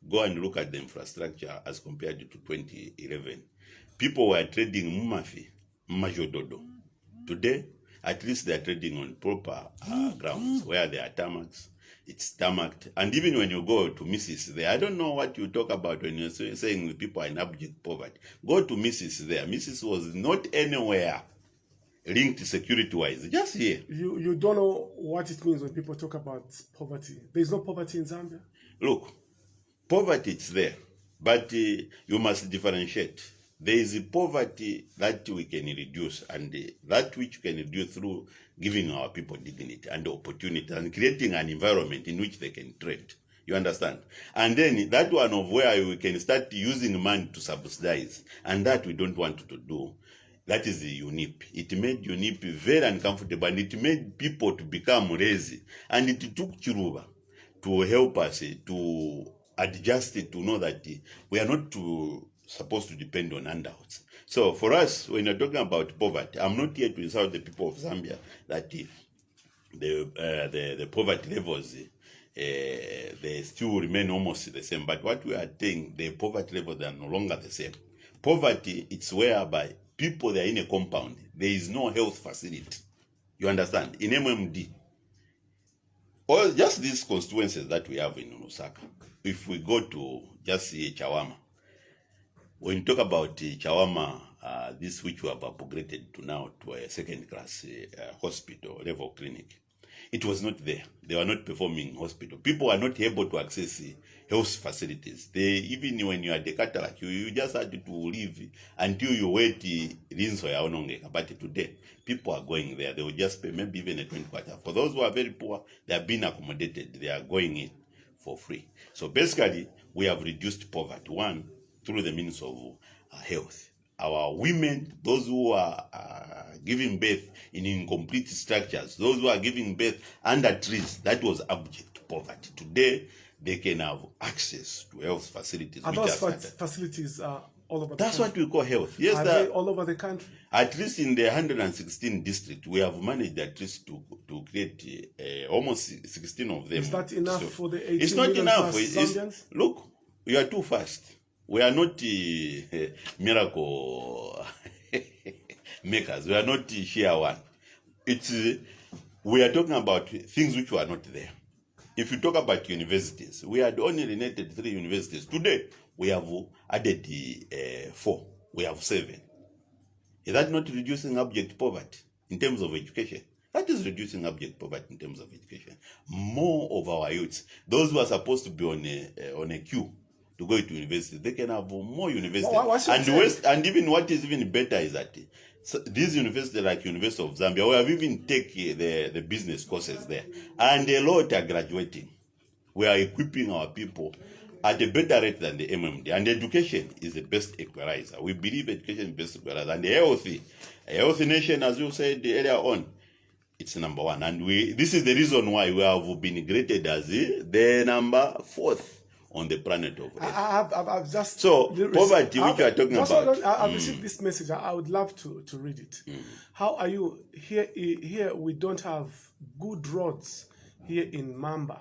Go and look at the infrastructure as compared to 2011. People were trading Mumafi, Majododo. Today, at least they are trading on proper grounds where there are tarmacs. It's tarmacked. And even when you go to Mrs. there, I don't know what you talk about when you're saying the people are in abject poverty. Go to Mrs. there. Mrs. was not anywhere linked security-wise, just here. You don't know what it means when people talk about poverty. There's no poverty in Zambia? Look, poverty is there, but you must differentiate. There is a poverty that we can reduce, and that which we can reduce through giving our people dignity and opportunity and creating an environment in which they can trade. You understand? And then that one of where we can start using money to subsidize, and that we don't want to do. That is the UNIP. It made UNIP very uncomfortable, and it made people to become lazy. And it took Chiruba to help us to adjusted to know that we are not supposed to depend on handouts. So for us, when you're talking about poverty, I'm not here to insult the people of Zambia that the poverty levels they still remain almost the same. But what we are saying, the poverty levels are no longer the same. Poverty, it's whereby people, they are in a compound. There is no health facility. You understand? In MMD, or just these constituencies that we have in Lusaka, if we go to just see Chawama, when you talk about Chawama, this which we have upgraded to now to a second-class hospital level clinic, it was not there. They were not performing hospital. People were not able to access health facilities. Even when you had the cataract, you just had to leave until you wait but today, people are going there. They will just pay maybe even a 20 quarter. For those who are very poor, they are being accommodated. They are going in for free. So basically, we have reduced poverty, one, through the means of health. Our women, those who are giving birth in incomplete structures, those who are giving birth under trees, that was abject poverty. Today, they can have access to health facilities. And those facilities are all over the That's country. what we call health. Yes, are they all over the country? At least in the 116 district, we have managed at least to create almost 16 of them. Is that enough for the 18 It's not million enough. plus Zambians? Look, you are too fast. We are not miracle makers. We are not share one. We are talking about things which were not there. If you talk about universities, we had only related 3 universities. Today, we have added 4. We have 7. Is that not reducing abject poverty in terms of education? That is reducing abject poverty in terms of education. More of our youths, those who are supposed to be on a queue to go to university, they can have more universities. And even what is even better is that these universities, like University of Zambia, we have even taken the business courses there, and a lot are graduating. We are equipping our people at a better rate than the MMD, and education is the best equalizer. We believe education is the best equalizer, and a healthy nation, as you said earlier on, it's number 1. And this is the reason why we have been graded as the number 4th on the planet of Earth. I've just poverty, which you are talking about. I've received this message. I would love to read it. How are you here? Here we don't have good roads here in Mamba.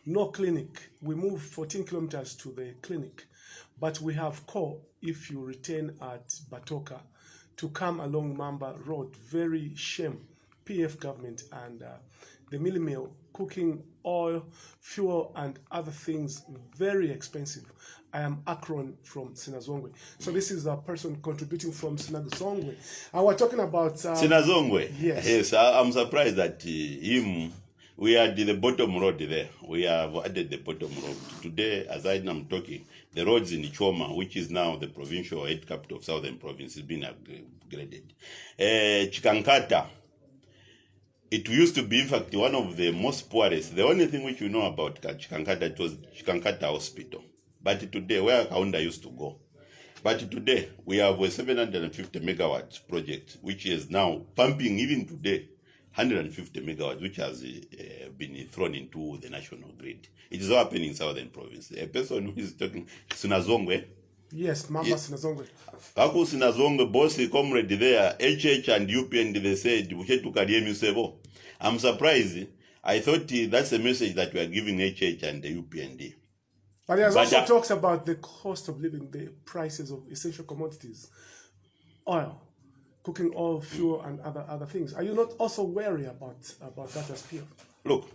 No clinic. We move 14 kilometers to the clinic, but we have call if you return at Batoka to come along Mamba Road. Very shame. PF government and the milli mill, cooking oil, fuel, and other things, very expensive. I am Akron from Sinazongwe. So this is a person contributing from Sinazongwe. And we're talking about... Sinazongwe? Yes. Yes, I'm surprised that we are at the bottom road there. We have added the bottom road. Today, as I am talking, the roads in Choma, which is now the provincial head capital of Southern Province, has been upgraded. Chikankata, it used to be, in fact, one of the most poorest. The only thing which we know about Chikankata was Chikankata Hospital. But today, where Kaunda used to go. But today, we have a 750 megawatts project, which is now pumping, even today, 150 megawatts, which has been thrown into the national grid. It is all happening in Southern Province. A person who is talking, Sinazongwe. Yes, Mama yes. Sinazongwe. Kaku Sinazongwe, boss, comrade there, HH and UPN, they said, I'm surprised. I thought that's a message that we are giving HH and the UPND. But there's also talks about the cost of living, the prices of essential commodities, oil, cooking oil, fuel, and other things. Are you not also wary about that as PF? Look,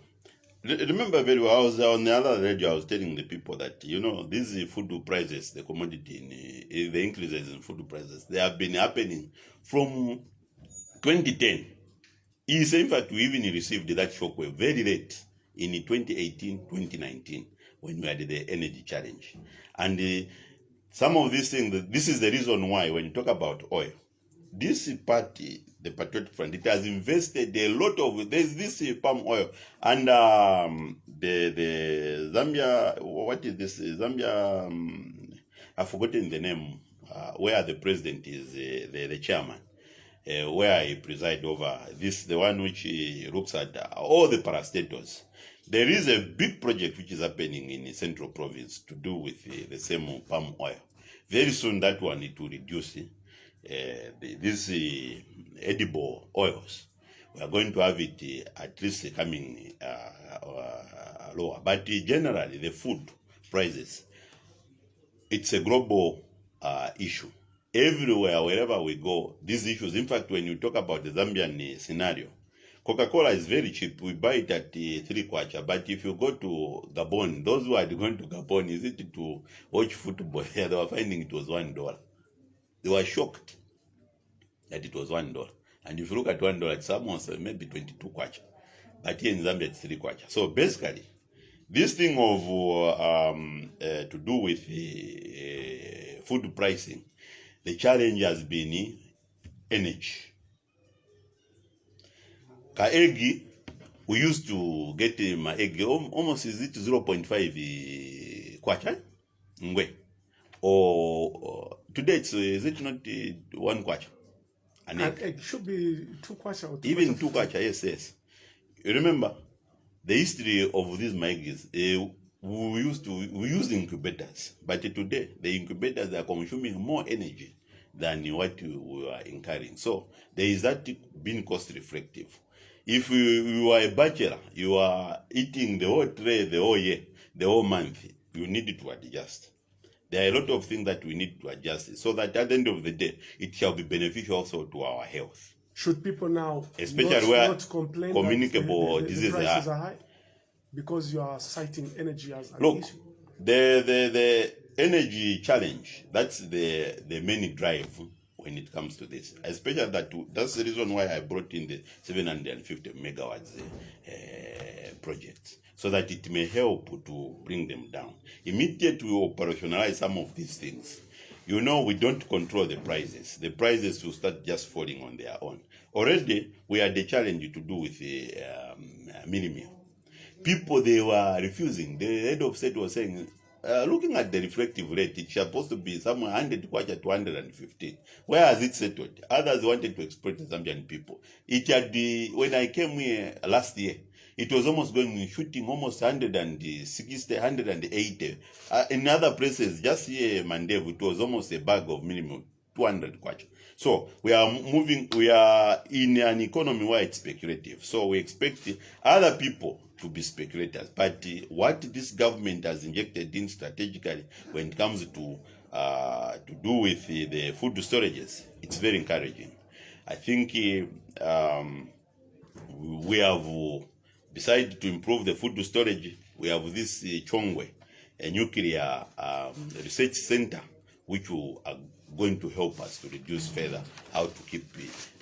remember very well, I was on the other radio, I was telling the people that, these food prices, the commodity, the increases in food prices, they have been happening from 2010. In fact, we even received that shockwave very late in 2018, 2019, when we had the energy challenge. And some of these things, this is the reason why when you talk about oil, this party, the Patriotic Front, it has invested a lot of, there's this palm oil, and the Zambia, what is this, Zambia, I've forgotten the name, where the president is the chairman, where he presides over this, the one which looks at all the parastatals. There is a big project which is happening in the Central Province to do with the same palm oil. Very soon that one, it will reduce these edible oils. We are going to have it at least coming lower. But generally, the food prices, it's a global issue. Everywhere, wherever we go, these issues. In fact, when you talk about the Zambian scenario, Coca-Cola is very cheap. We buy it at 3 kwacha. But if you go to Gabon, those who are going to Gabon, is it to watch football? They were finding it was $1. They were shocked that it was $1. And if you look at $1, it's almost maybe 22 kwacha. But here in Zambia, it's 3 kwacha. So basically, this thing of to do with food pricing, the challenge has been energy. Ka egg, we used to get my egg almost, is it 0.5 kwacha? Ngwe. Or today, is it not 1 kwacha? An egg should be 2 kwacha or 2 even kwacha 2 kwacha, yes. You remember the history of these eggs? We used incubators, but today the incubators are consuming more energy than what we are incurring. So there is that being cost reflective. If you are a bachelor, you are eating the whole tray, the whole year, the whole month, you need to adjust. There are a lot of things that we need to adjust so that at the end of the day, it shall be beneficial also to our health. Should people now especially where not complain communicable that diseases the prices are high? Because you are citing energy as an Look, issue. the energy challenge, that's the main drive when it comes to this. Especially that's the reason why I brought in the 750 megawatts project, so that it may help to bring them down. Immediately we operationalize some of these things, you know, we don't control the prices. The prices will start just falling on their own. Already, we had the challenge to do with the mini meal. People, they were refusing. The head of state was saying, looking at the reflective rate, it's supposed to be somewhere 100 kwacha to 115. Where has it settled? Others wanted to exploit the Zambian people. It had when I came here last year, it was almost shooting almost 160, 180. In other places, just here, Mandev, it was almost a bag of minimum 200 kwacha. So we are in an economy where it's speculative. So we expect other people to be speculators. But what this government has injected in strategically when it comes to do with the food storages, it's very encouraging. I think we have decided to improve the food storage. We have this Chongwe, a nuclear research center, which are going to help us to reduce further how to keep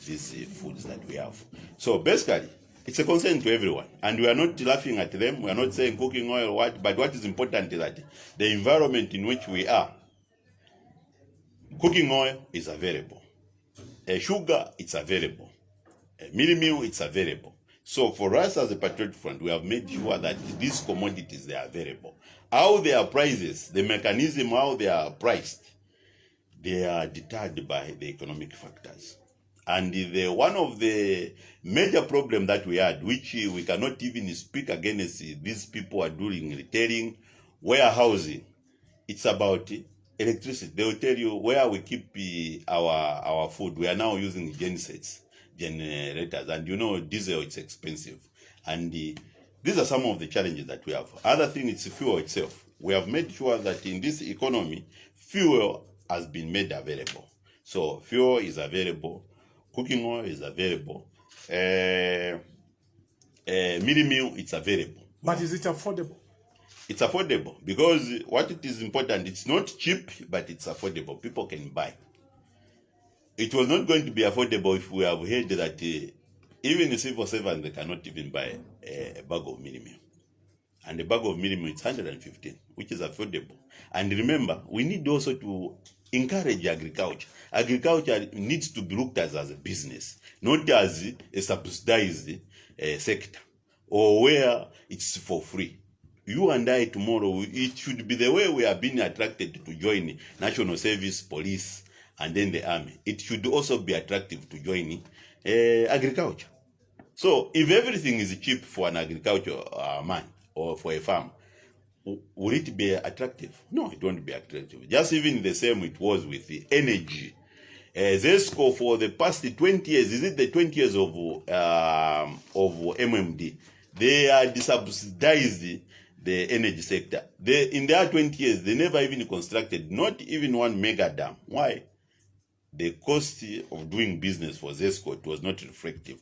these foods that we have. So basically, it's a concern to everyone, and we are not laughing at them. We are not saying cooking oil but what is important is that the environment in which we are, cooking oil is available, sugar it's available, mealie meal it's available. So for us as a Patriotic Front, we have made sure that these commodities, they are available. How they are prices, the mechanism how they are priced, they are deterred by the economic factors. And one of the major problems that we had, which we cannot even speak against these people are doing retailing, warehousing, it's about electricity. They will tell you where we keep our food. We are now using gensets, generators, and you know diesel, it's expensive. And these are some of the challenges that we have. Other thing is fuel itself. We have made sure that in this economy, fuel has been made available. So fuel is available, cooking oil is available, mealie meal, it's available. But is it affordable? It's affordable because what it is important, it's not cheap, but it's affordable. People can buy. It was not going to be affordable if we have heard that even the civil servants, they cannot even buy a bag of mealie meal. And a bag of mealie meal, it's 115, which is affordable. And remember, we need also to encourage agriculture. Agriculture needs to be looked at as a business, not as a subsidized sector, or where it's for free. You and I tomorrow, it should be the way we are being attracted to join national service, police, and then the army. It should also be attractive to join agriculture. So if everything is cheap for an agriculture man, or for a farm, will it be attractive? No, it won't be attractive. Just even the same it was with the energy. ZESCO for the past 20 years, is it the 20 years of MMD? They are subsidized the energy sector. In their 20 years, they never even constructed, not even one mega dam. Why? The cost of doing business for ZESCO, it was not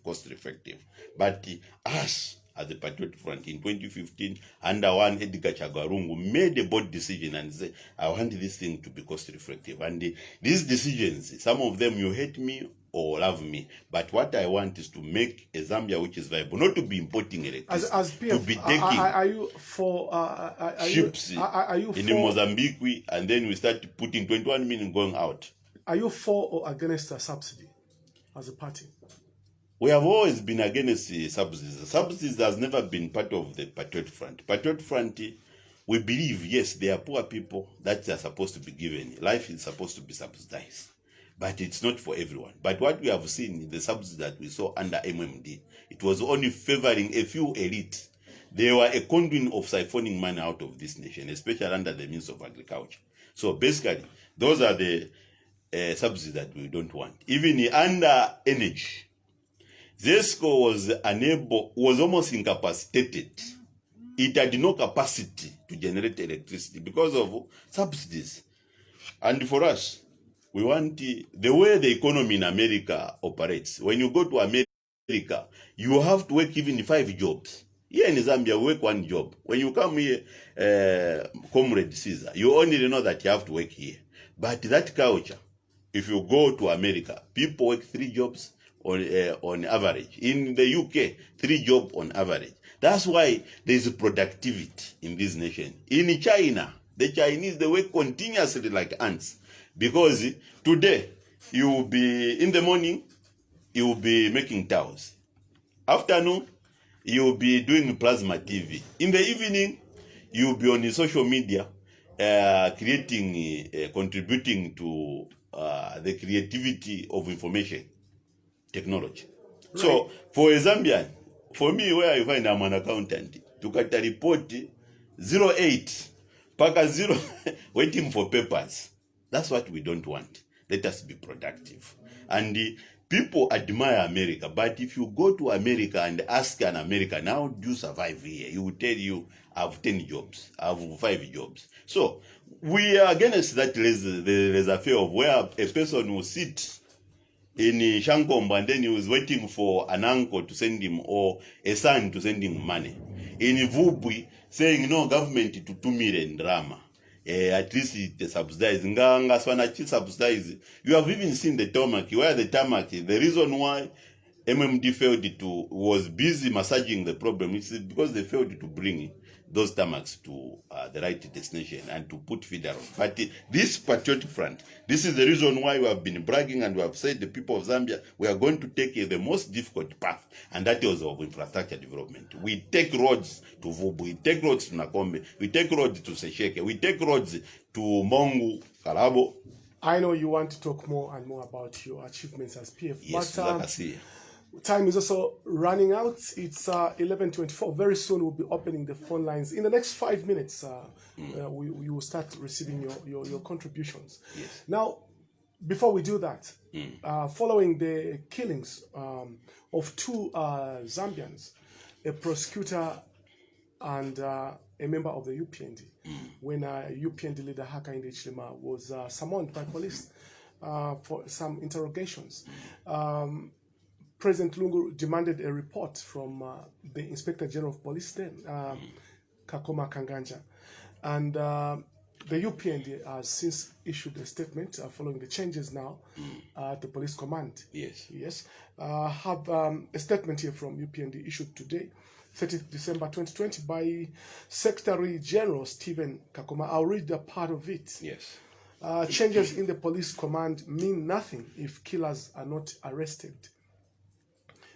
cost effective. But us, at the Patriotic Front in 2015, under one Edgar Chagwarungu, made a bold decision and said, I want this thing to be cost effective. And these decisions, some of them you hate me or love me, but what I want is to make a Zambia which is viable, not to be importing electricity, as PF, to be taking are you for ships in Mozambique, and then we start putting 21 million going out. Are you for or against a subsidy as a party? We have always been against subsidies. Subsidies has never been part of the Patriotic Front. Patriotic Front, we believe, yes, there are poor people that are supposed to be given. Life is supposed to be subsidized. But it's not for everyone. But what we have seen in the subsidies that we saw under MMD, it was only favoring a few elites. They were a conduit of siphoning money out of this nation, especially under the means of agriculture. So basically, those are the subsidies that we don't want. Even under energy, ZESCO was almost incapacitated. It had no capacity to generate electricity because of subsidies. And for us, we want the way the economy in America operates. When you go to America, you have to work even 5 jobs. Here in Zambia, we work 1 job. When you come here, Comrade Caesar, you only know that you have to work here. But that culture, if you go to America, people work 3 jobs on average. In the UK, 3 jobs on average. That's why there is productivity in this nation. In China, the Chinese, they work continuously like ants. Because today, you will be, in the morning, you will be making towels. Afternoon, you will be doing plasma TV. In the evening, you will be on the social media, contributing to the creativity of information technology. Right. So, for a Zambian, for me, where I find I'm an accountant, to get a report 08, paka 0, waiting for papers. That's what we don't want. Let us be productive. And people admire America, but if you go to America and ask an American, how do you survive here? He will tell you, I have 10 jobs, I have 5 jobs. So, we are against that laissez-faire of where a person will sit in Shankombo and then he was waiting for an uncle to send him or a son to send him money. In Vubwi, saying no government to 2 million drama. At least it subsidized. Subsidize. You have even seen the tarmac. Where the tarmac, the reason why MMD failed was busy massaging the problem. It's because they failed to bring those tarmacs to the right destination and to put feeder on. But this Patriotic Front, this is the reason why we have been bragging and we have said the people of Zambia, we are going to take the most difficult path, and that is of infrastructure development. We take roads to Vubu, we take roads to Nakombe, we take roads to Sesheke, we take roads to Mongu, Kalabo. I know you want to talk more and more about your achievements as PF. Yes, but time is also running out. It's 11:24. Very soon we'll be opening the phone lines. In the next 5 minutes, we will start receiving your contributions. Yes. Now, before we do that, following the killings of 2 Zambians, a prosecutor and a member of the UPND, when UPND leader Hakainde Hichilema was summoned by police for some interrogations, President Lungu demanded a report from the Inspector General of Police then, Kakoma Kanganja. And the UPND has since issued a statement following the changes now at the police command. Yes. Yes. Have a statement here from UPND issued today, 30th December 2020, by Secretary General Stephen Kakoma. I'll read a part of it. Yes. Changes in the police command mean nothing if killers are not arrested.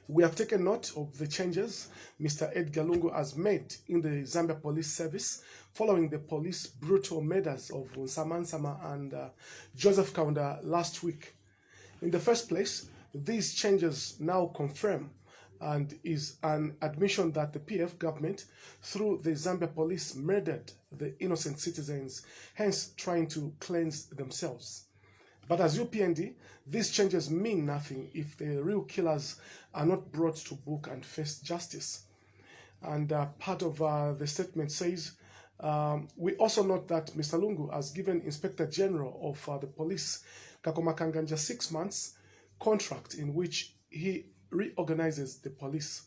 We have taken note of the changes Mr. Edgar Lungu has made in the Zambia Police Service following the police brutal murders of Nsamansama and Joseph Kaunda last week. In the first place, these changes now confirm and is an admission that the PF government, through the Zambia police, murdered the innocent citizens, hence trying to cleanse themselves. But as UPND, these changes mean nothing if the real killers are not brought to book and face justice. And part of the statement says, we also note that Mr. Lungu has given Inspector General of the police, Kakoma Kanganja, 6 months contract in which he reorganizes the police.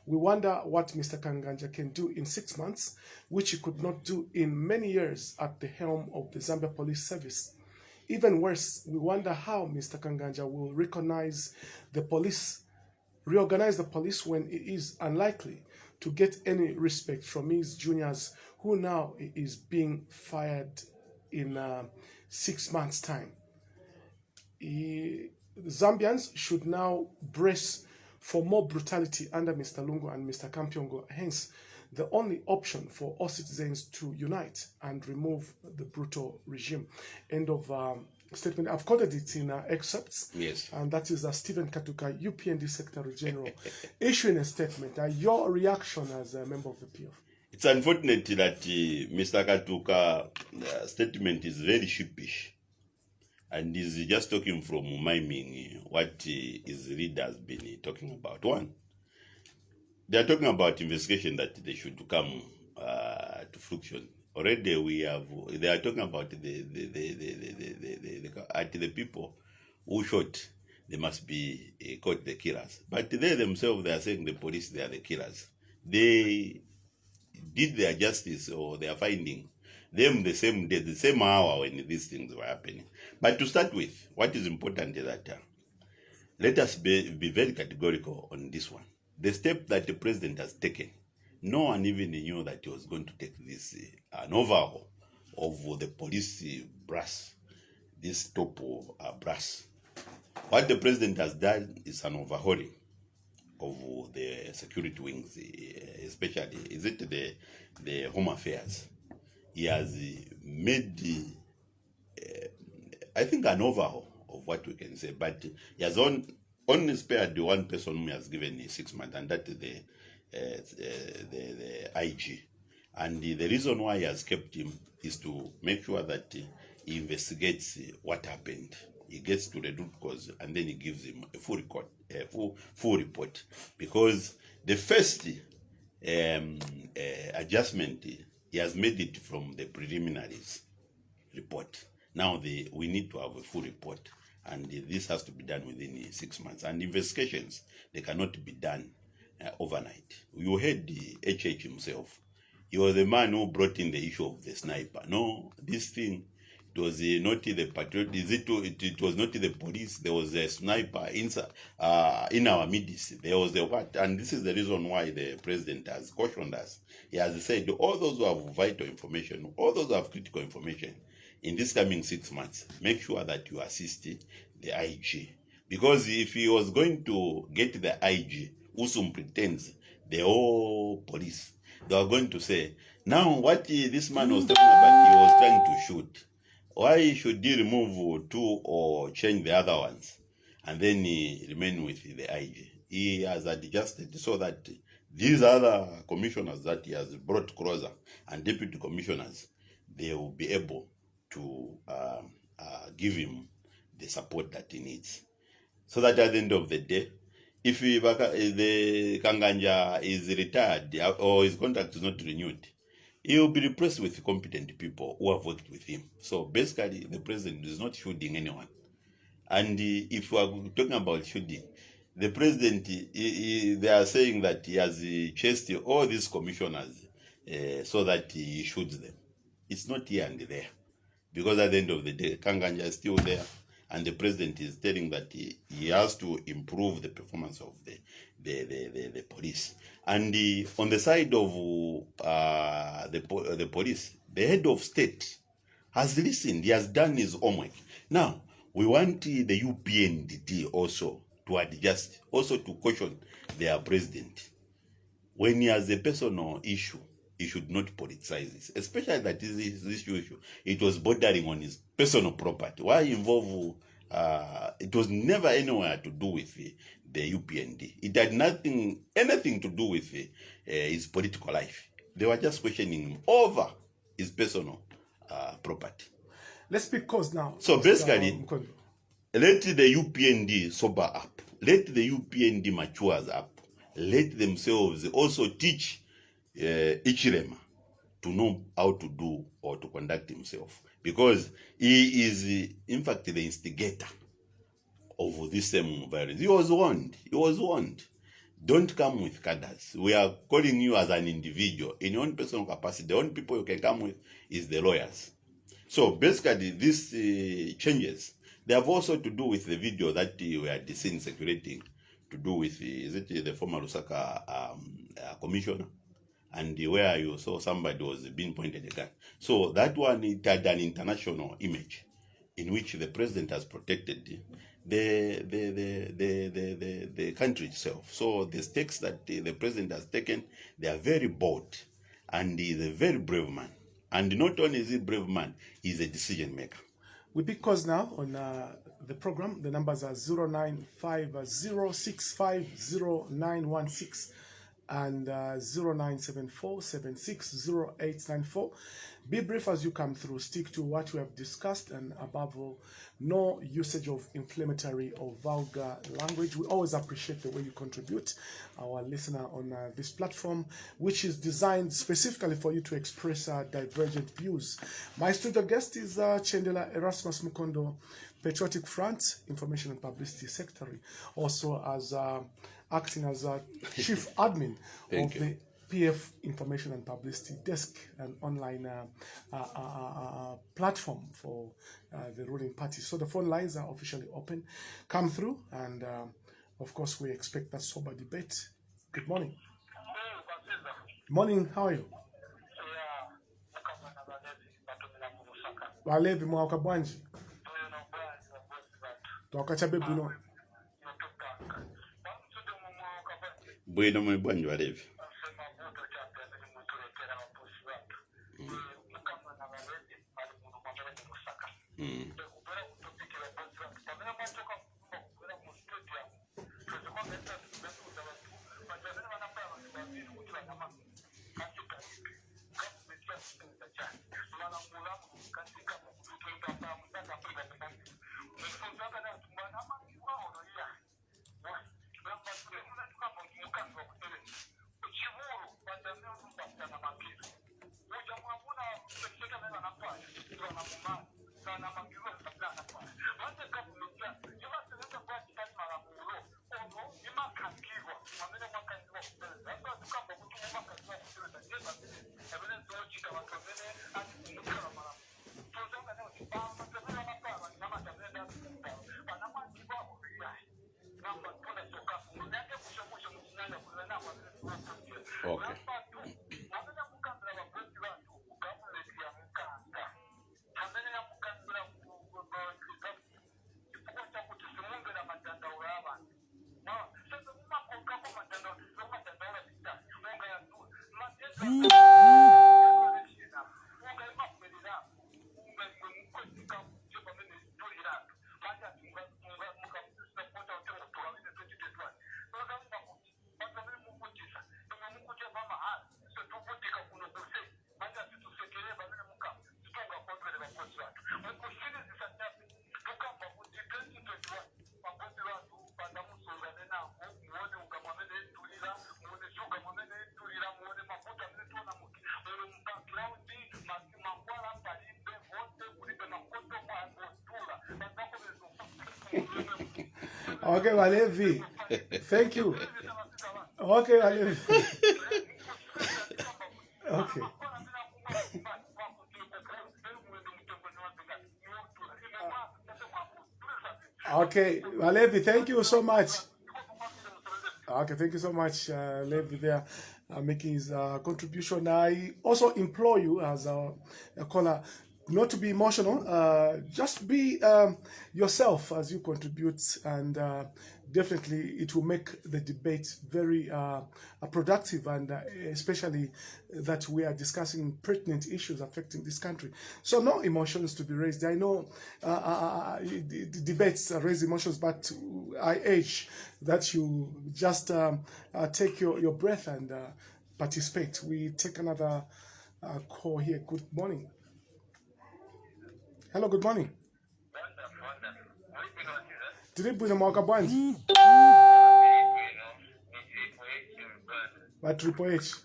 We wonder what Mr. Kanganja can do in 6 months, which he could not do in many years at the helm of the Zambia Police Service. Even worse, we wonder how Mr. Kanganja will reorganize the police when he is unlikely to get any respect from his juniors, who now is being fired in 6 months' time. Zambians should now brace for more brutality under Mr. Lungu and Mr. Kampiongo. Hence, the only option for all citizens to unite and remove the brutal regime. End of statement. I've quoted it in excerpts. Yes. And that is Stephen Katuka, UPND Secretary General, issuing a statement. Your reaction as a member of the PF? It's unfortunate that Mr. Katuka statement is very sheepish. And is just talking from miming what his leader has been talking about. One, they are talking about investigation that they should come to fruition. Already they are talking about the people who shot, they must be caught the killers. But they themselves, they are saying the police, they are the killers. They did their justice or their finding them the same day, the same hour when these things were happening. But to start with, what is important is that let us be very categorical on this one. The step that the president has taken, no one even knew that he was going to take this an overhaul of the police brass, this top brass. What the president has done is an overhauling of the security wings, especially, is it the Home Affairs. He has made, I think, an overhaul of what we can say, but he has only spared the one person whom he has given 6 months, and that is the IG. And the reason why he has kept him is to make sure that he investigates what happened. He gets to the root cause, and then he gives him a full report. Because the first adjustment, he has made it from the preliminaries report. Now we need to have a full report, and this has to be done within 6 months. And investigations, they cannot be done overnight. You heard the HH himself. He was the man who brought in the issue of the sniper. No, this thing, it was not the patriot. It was not the police. There was a sniper in our midst. There was the what, and this is the reason why the president has cautioned us. He has said all those who have vital information, all those who have critical information, in this coming 6 months, make sure that you assist the IG, because if he was going to get the IG, who soon pretends the whole police, they are going to say, now what this man was talking about, he was trying to shoot. Why should he remove 2 or change the other ones, and then he remain with the IG? He has adjusted so that these other commissioners that he has brought closer and deputy commissioners, they will be able to give him the support that he needs. So that at the end of the day, if the Kanganja is retired or his contract is not renewed, he will be replaced with competent people who have worked with him. So basically, the president is not shooting anyone. And if we are talking about shooting, the president, they are saying that he has chased all these commissioners so that he shoots them. It's not here and there. Because at the end of the day, Kanganja is still there, and the president is telling that he has to improve the performance of the police. And on the side of the police, the head of state has listened. He has done his homework. Now, we want the UPNDT also to adjust, also to caution their president. When he has a personal issue, he should not politicize this, especially that this issue. It was bordering on his personal property. Why involve? It was never anywhere to do with the UPND. It had anything to do with his political life. They were just questioning him over his personal property. Let's speak cause now. So Mr. basically, Mukondo. let the UPND sober up. Let the UPND matures up. Let themselves also teach Ichirema to know how to do or to conduct himself. Because he is, in fact, the instigator of this same violence. He was warned. He was warned. Don't come with cadres. We are calling you as an individual. In your own personal capacity, the only people you can come with is the lawyers. So basically, these changes, they have also to do with the video that we are seen circulating, to do with, is it the former Lusaka commissioner? And where you saw somebody was being pointed a gun. So that one, it had an international image in which the president has protected the country itself. So the stakes that the president has taken, they are very bold, and he is a very brave man. And not only is he a brave man, he's a decision maker. We pick calls now on the program. The numbers are 0950650916 and 0974760894. Be brief as you come through. Stick to what we have discussed, and above all, no usage of inflammatory or vulgar language. We always appreciate the way you contribute, our listener on this platform, which is designed specifically for you to express divergent views. My studio guest is Chendela Erasmus Mukondo, Patriotic Front, Information and Publicity Secretary, also as acting as Chief Admin of the PF Information and Publicity Desk, an online platform for the ruling party. So the phone lines are officially open. Come through, and of course we expect that sober debate. Good morning. Morning, how are you? Walevi mwaka bwanji. Twakachabe buno. Bwino mwibwanji walevi. Okay. Okay, Walevi. Thank you. Okay, Walevi. Okay. Okay, Walevi, thank you so much. Okay, thank you so much, Levi, there, making his contribution. I also implore you, as a caller, not to be emotional, just be yourself as you contribute, and definitely it will make the debate very productive, and especially that we are discussing pertinent issues affecting this country. So no emotions to be raised. I know the debates raise emotions, but I urge that you just take your breath and participate. We take another call here. Good morning. Hello, good morning. Tiri bwino mwaka bwanji wa Triple H.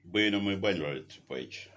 Bwino mwibwanyi wa Triple H.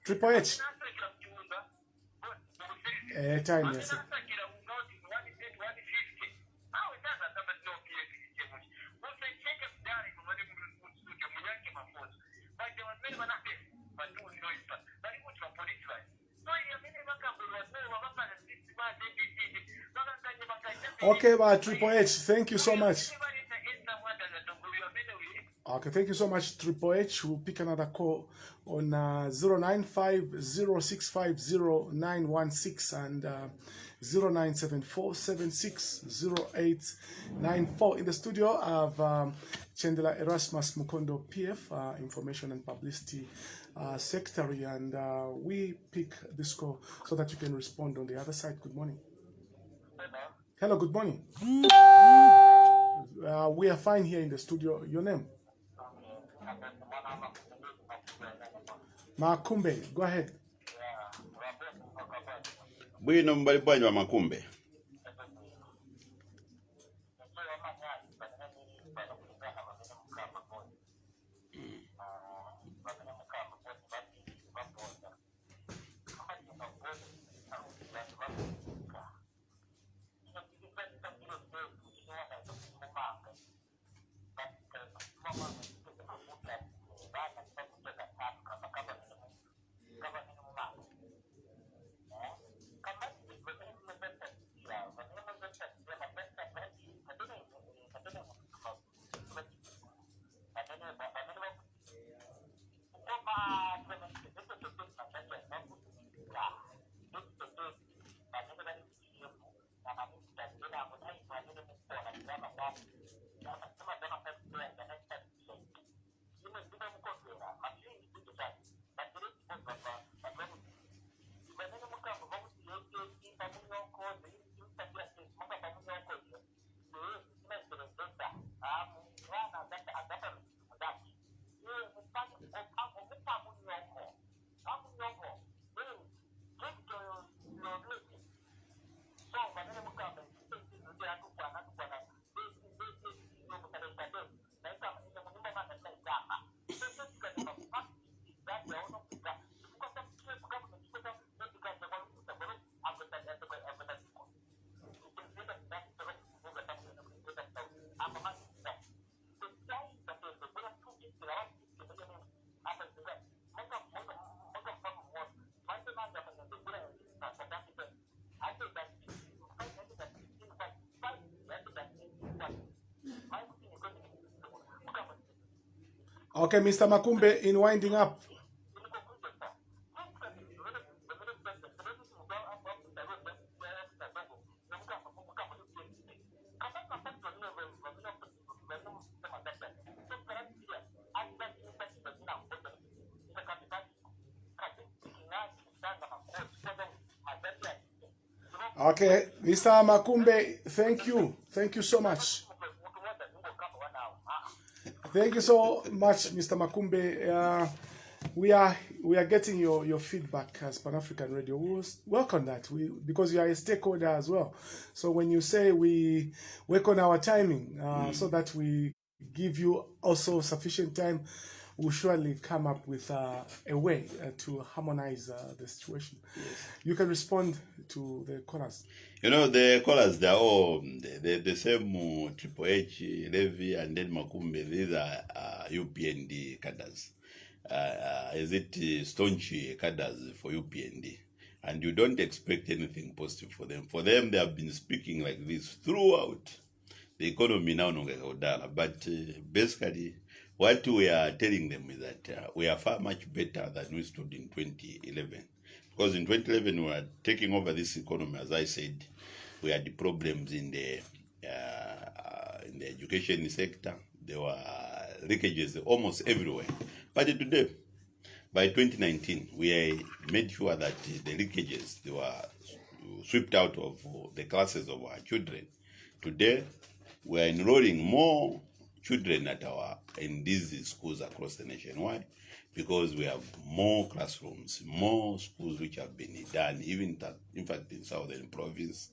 Triple H. Time, yes. Okay, Triple H, thank you so much. Okay, thank you so much, Triple H. We'll pick another call on 09506500916 and 0974760894. In the studio, I have Chandler Erasmus Mukondo, PF, Information and Publicity Secretary, and we pick this call so that you can respond on the other side. Good morning. Hello, good morning. We are fine here in the studio. Your name? Makumbe, go ahead. Bwino mbali wa Makumbe. Okay, Mr. Makumbe, in winding up. Okay, Mr. Makumbe, thank you. Thank you so much. Thank you so much, Mr. Makumbe. We are getting your feedback as Pan African Radio. We work on that because you are a stakeholder as well. So when you say we work on our timing so that we give you also sufficient time, we'll surely come up with a way to harmonize the situation. Yes. You can respond to the callers. You know, the callers, they're all the same Triple H, Levy, and then Makumbe. These are UPND cadres. Is it staunchy cadres for UPND? And you don't expect anything positive for them. For them, they have been speaking like this throughout the economy now. But basically, what we are telling them is that we are far much better than we stood in 2011. Because in 2011, we were taking over this economy, as I said, we had the problems in the education sector. There were leakages almost everywhere. But today, by 2019, we made sure that the leakages, they were swept out of the classes of our children. Today, we are enrolling more children in these schools across the nation. Why? Because we have more classrooms, more schools which have been done, even in fact in Southern Province,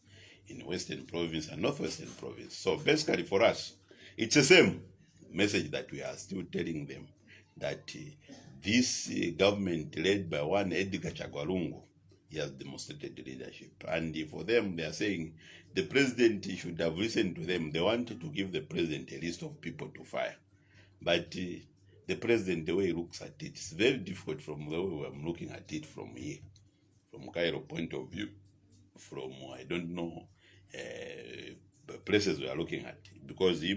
in Western Province and Northwestern Province. So basically for us, it's the same message that we are still telling them, that this government led by one Edgar Chagwalungu, he has demonstrated leadership. And for them, they are saying the president should have listened to them. They wanted to give the president a list of people to fire. But the president, the way he looks at it, it's very difficult from the way I'm looking at it from here, from Cairo point of view, from, I don't know, places we are looking at, because he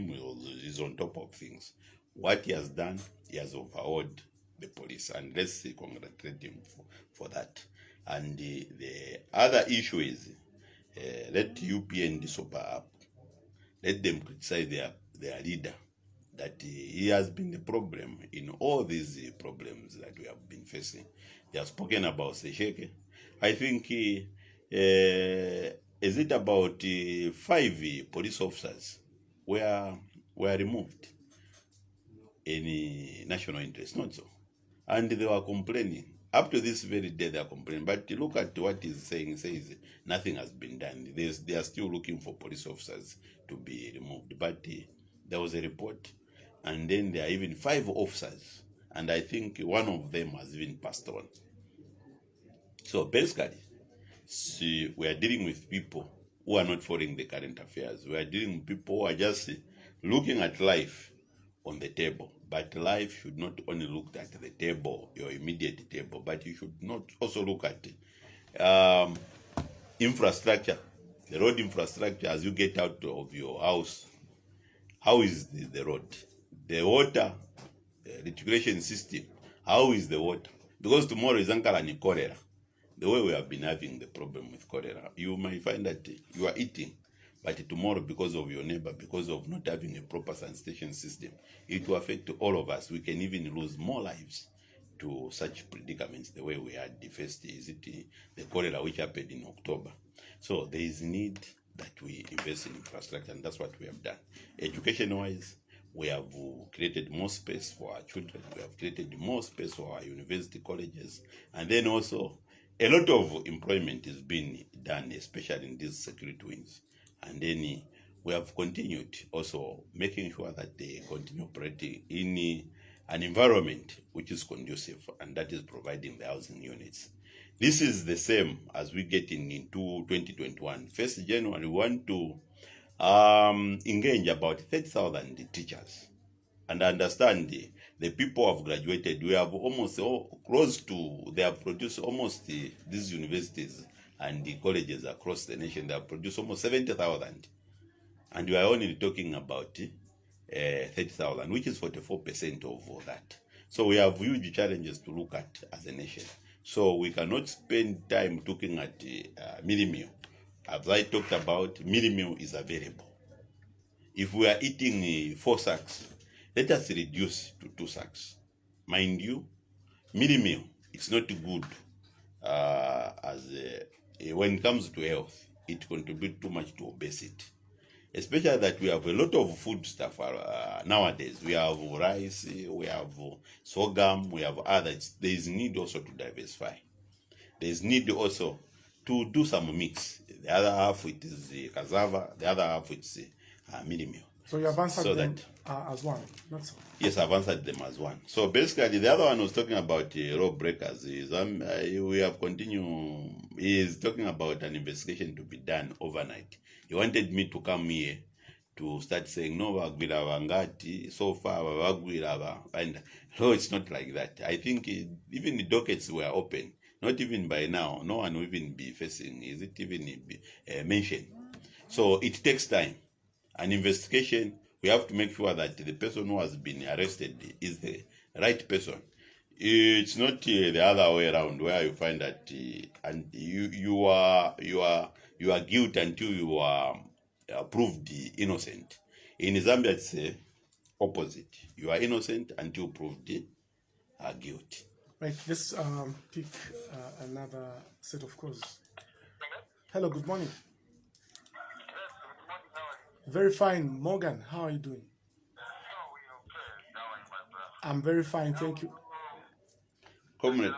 is on top of things. What he has done, he has overawed the police, and let's congratulate him for that. And the other issue is, let UPND sober up. Let them criticize their leader, that he has been the problem in all these problems that we have been facing. They have spoken about Sesheke. I think, is it about 5 police officers were removed in national interest, not so. And they were complaining. Up to this very day, they are complaining. But look at what he's saying. He says nothing has been done. They are still looking for police officers to be removed. But there was a report, and then there are even 5 officers. And I think one of them has even passed on. So basically, see, we are dealing with people who are not following the current affairs. We are dealing with people who are just looking at life on the table. But life should not only look at the table, your immediate table, but you should not also look at infrastructure, the road infrastructure. As you get out of your house, how is the road? The water, the reticulation system, how is the water? Because tomorrow is Ankara and cholera. The way we have been having the problem with cholera, you might find that you are eating, but tomorrow, because of your neighbor, because of not having a proper sanitation system, it will affect all of us. We can even lose more lives to such predicaments, the way we had the first, is it the cholera which happened in October. So there is need that we invest in infrastructure, and that's what we have done. Education-wise, we have created more space for our children. We have created more space for our university colleges. And then also, a lot of employment is being done, especially in these security wings. And then we have continued also making sure that they continue operating in an environment which is conducive, and that is providing the housing units. This is the same as we get into 2021. 1st January, we want to engage about 30,000 teachers. And understand the people have graduated. We have almost close to, they have produced almost these universities and the colleges across the nation. They have produced almost 70,000. And we are only talking about 30,000, which is 44% of all that. So we have huge challenges to look at as a nation. So we cannot spend time looking at mealie meal. As I talked about, mealie meal is available. If we are eating 4 sacks, let us reduce to 2 sacks. Mind you, mealie meal, it's not good when it comes to health. It contributes too much to obesity. Especially that we have a lot of food stuff nowadays. We have rice, we have sorghum, we have others. There is need also to diversify. There is need also to do some mix. The other half it is cassava, the other half it's mealie meal. So you have answered them as one. That's all. Yes, I've answered them as one. So basically, the other one was talking about law breakers. We have continued. He is talking about an investigation to be done overnight. He wanted me to come here to start saying, no, Wagwira Wangati, so far, Wagwira. And no, it's not like that. I think even the dockets were open. Not even by now. No one will even be facing. Is it even mentioned? So it takes time. An investigation, we have to make sure that the person who has been arrested is the right person. It's not the other way around, where you find that and you are guilty until you are proved innocent. In Zambia, it's the opposite. You are innocent until proved guilty. Right. Let's pick another set of calls. Hello. Good morning. Very fine. Morgan, how are you doing? I'm very fine, thank you. Comrade.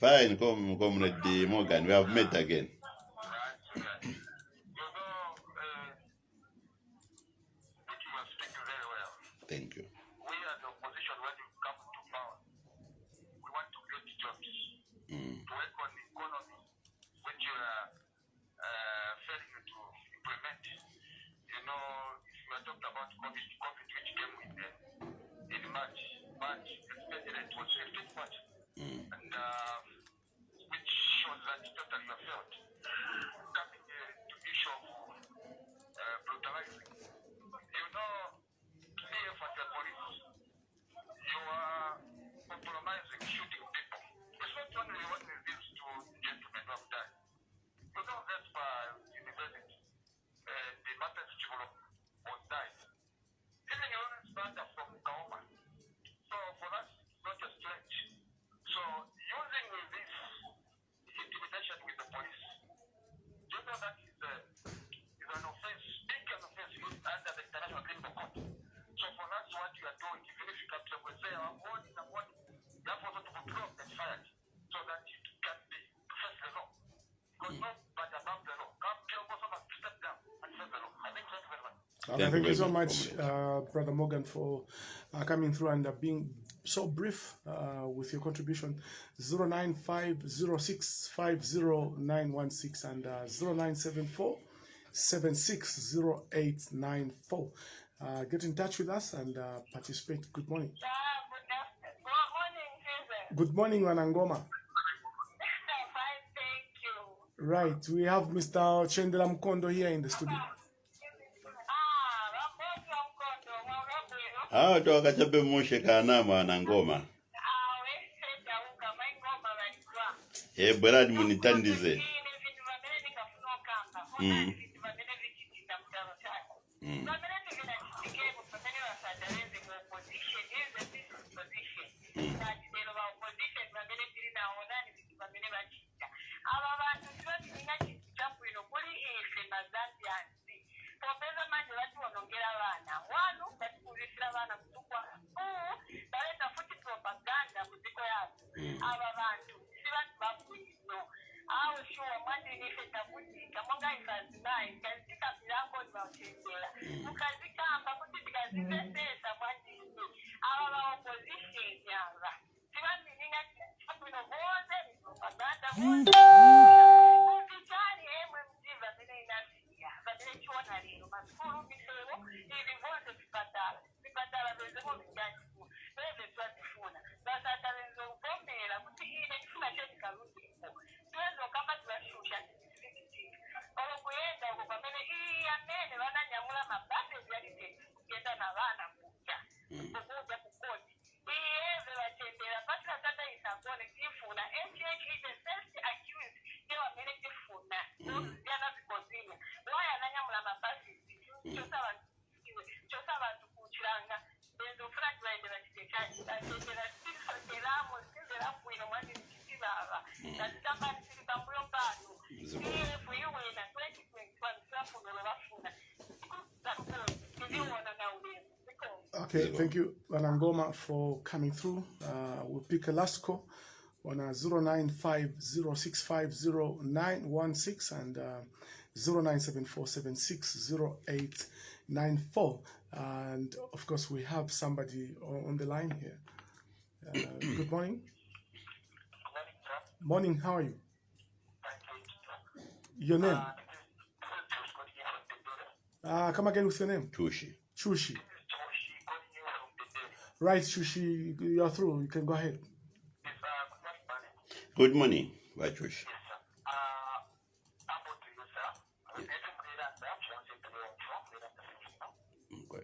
Fine, Comrade Morgan. We have met again. Thank you. We are the opposition when you come to power. We want to create jobs, to work on the economy, which you are failing to implement. You know, if you are talking about COVID which came in March, especially it was 15th March, and which shows that totally you have failed. Coming to the issue of brutalizing, you know, CF and the police, you are compromising, shooting people. It's not only what these two gentlemen who have done. You know, that's by university. The Martin Chibolo was died. Even your own standard from Kaoma. So for us, it's not a stretch. So using this intimidation with the police, you know that is an offense, big offense under the International Criminal Court. So for us, what you are doing, even if you come to say, you have also to control and fired so that it can be face the law. Because not but above the law. Come kill also must step down and face the law. I think thank you very much. Thank you so much, Brother Morgan, for coming through and being so brief with your contribution. 09506509116 and 0974760894. Get in touch with us and participate. Good morning. Good morning, Caesar. Good morning, Wanangoma. Fine, thank you. Right, we have Mr. Chendela Mkondo here in the studio. Twakachape mushe kanama Wanangoma. Bweradi munitandize. Okay, thank you, Wanangoma, for coming through. We'll pick a last call on 0950650916 and 0974760894. And of course, we have somebody on the line here. Good morning. Morning, how are you? Your name? Come again with your name? Chushi. Chushi. Right, Chushi, you're through. You can go ahead. Good morning, Chushi. Okay.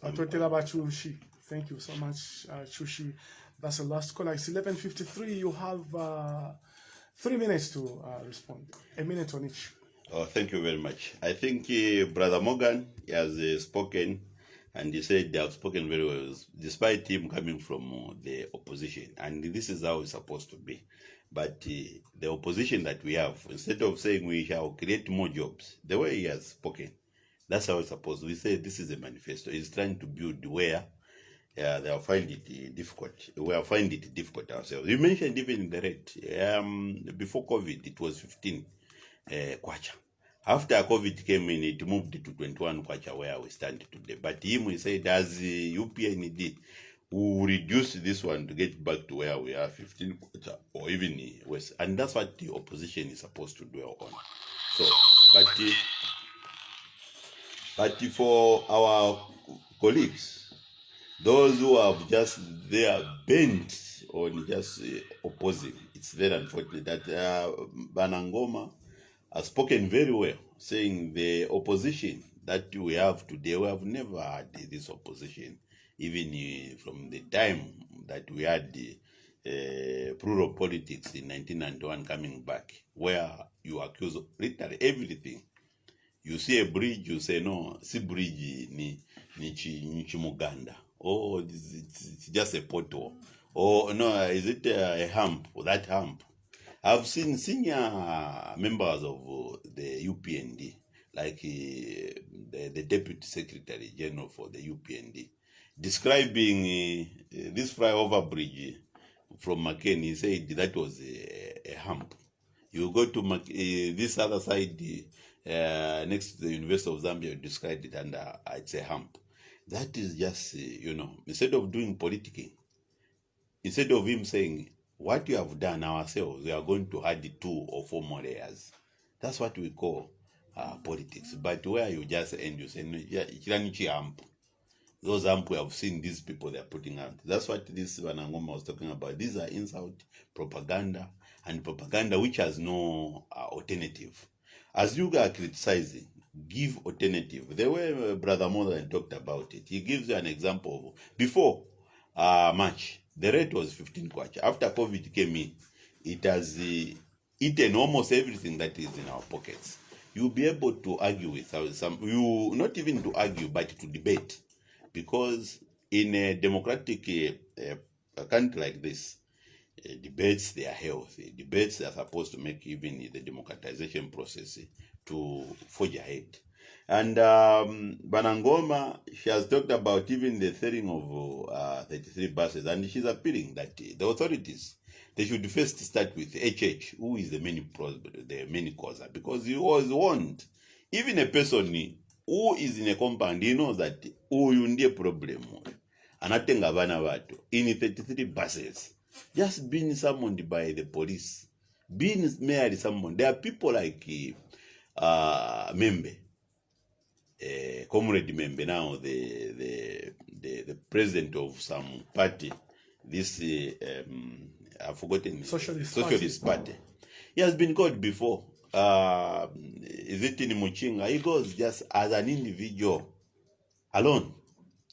Okay. Chushi. Thank you so much, Chushi. That's the last call. It's 11:53. You have 3 minutes to respond. A minute on each. Oh, thank you very much. I think Brother Morgan has spoken, and he said they have spoken very well, despite him coming from the opposition. And this is how it's supposed to be. But the opposition that we have, instead of saying we shall create more jobs, the way he has spoken, that's how it's supposed to be. We say this is a manifesto. He's trying to build where they'll find it difficult. We'll find it difficult ourselves. You mentioned even the rate. Before COVID, it was 15 kwacha. After COVID came in, it moved to 21 kwacha where we stand today. But him, we said, as UPND, we will reduce this one to get back to where we are, 15 kwacha, or even worse. And that's what the opposition is supposed to dwell on. So, but for our colleagues, those who have they are bent on just opposing, it's very unfortunate that Wanangoma has spoken very well, saying the opposition that we have today, we have never had this opposition, even from the time that we had the plural politics in 1991 coming back, where you accuse literally everything. You see a bridge, you say, no, see bridge ni Muganda. Oh, it's just a pothole. Oh, no, is it a hump? That hump. I've seen senior members of the UPND, like the Deputy Secretary General for the UPND, describing this flyover bridge from McCain. He said that was a hump. You go to this other side, next to the University of Zambia, you described it, and it's a hump. That is just, instead of doing politicking, instead of him saying, what you have done ourselves, we are going to add 2 or 4 more layers. That's what we call politics. But where you just end, you say, hump. Those hump we have seen these people they are putting out. That's what this Wanangoma was talking about. These are insult, propaganda, and propaganda which has no alternative. As you are criticizing, give alternative. The way Brother Morgan talked about it, he gives you an example of before March, the rate was 15 kwacha. After COVID came in, it has eaten almost everything that is in our pockets. You'll be able to argue with you, not even to argue, but to debate. Because in a democratic a country like this, debates, they are healthy. Debates are supposed to make even the democratization process to forge ahead. And Banangoma, she has talked about even the selling of 33 buses, and she's appealing that the authorities, they should first start with HH, who is the main causer, because he was warned. Even a person who is in a compound, he knows that uyu ndiye problem. Anatenga vana vatu in 33 buses, just being summoned by the police, being merely summoned. There are people like Membe. Comrade Membe now, the president of some party, this I've forgotten, Socialist Party. He has been called before. Is it in Muchinga? He goes just as an individual alone.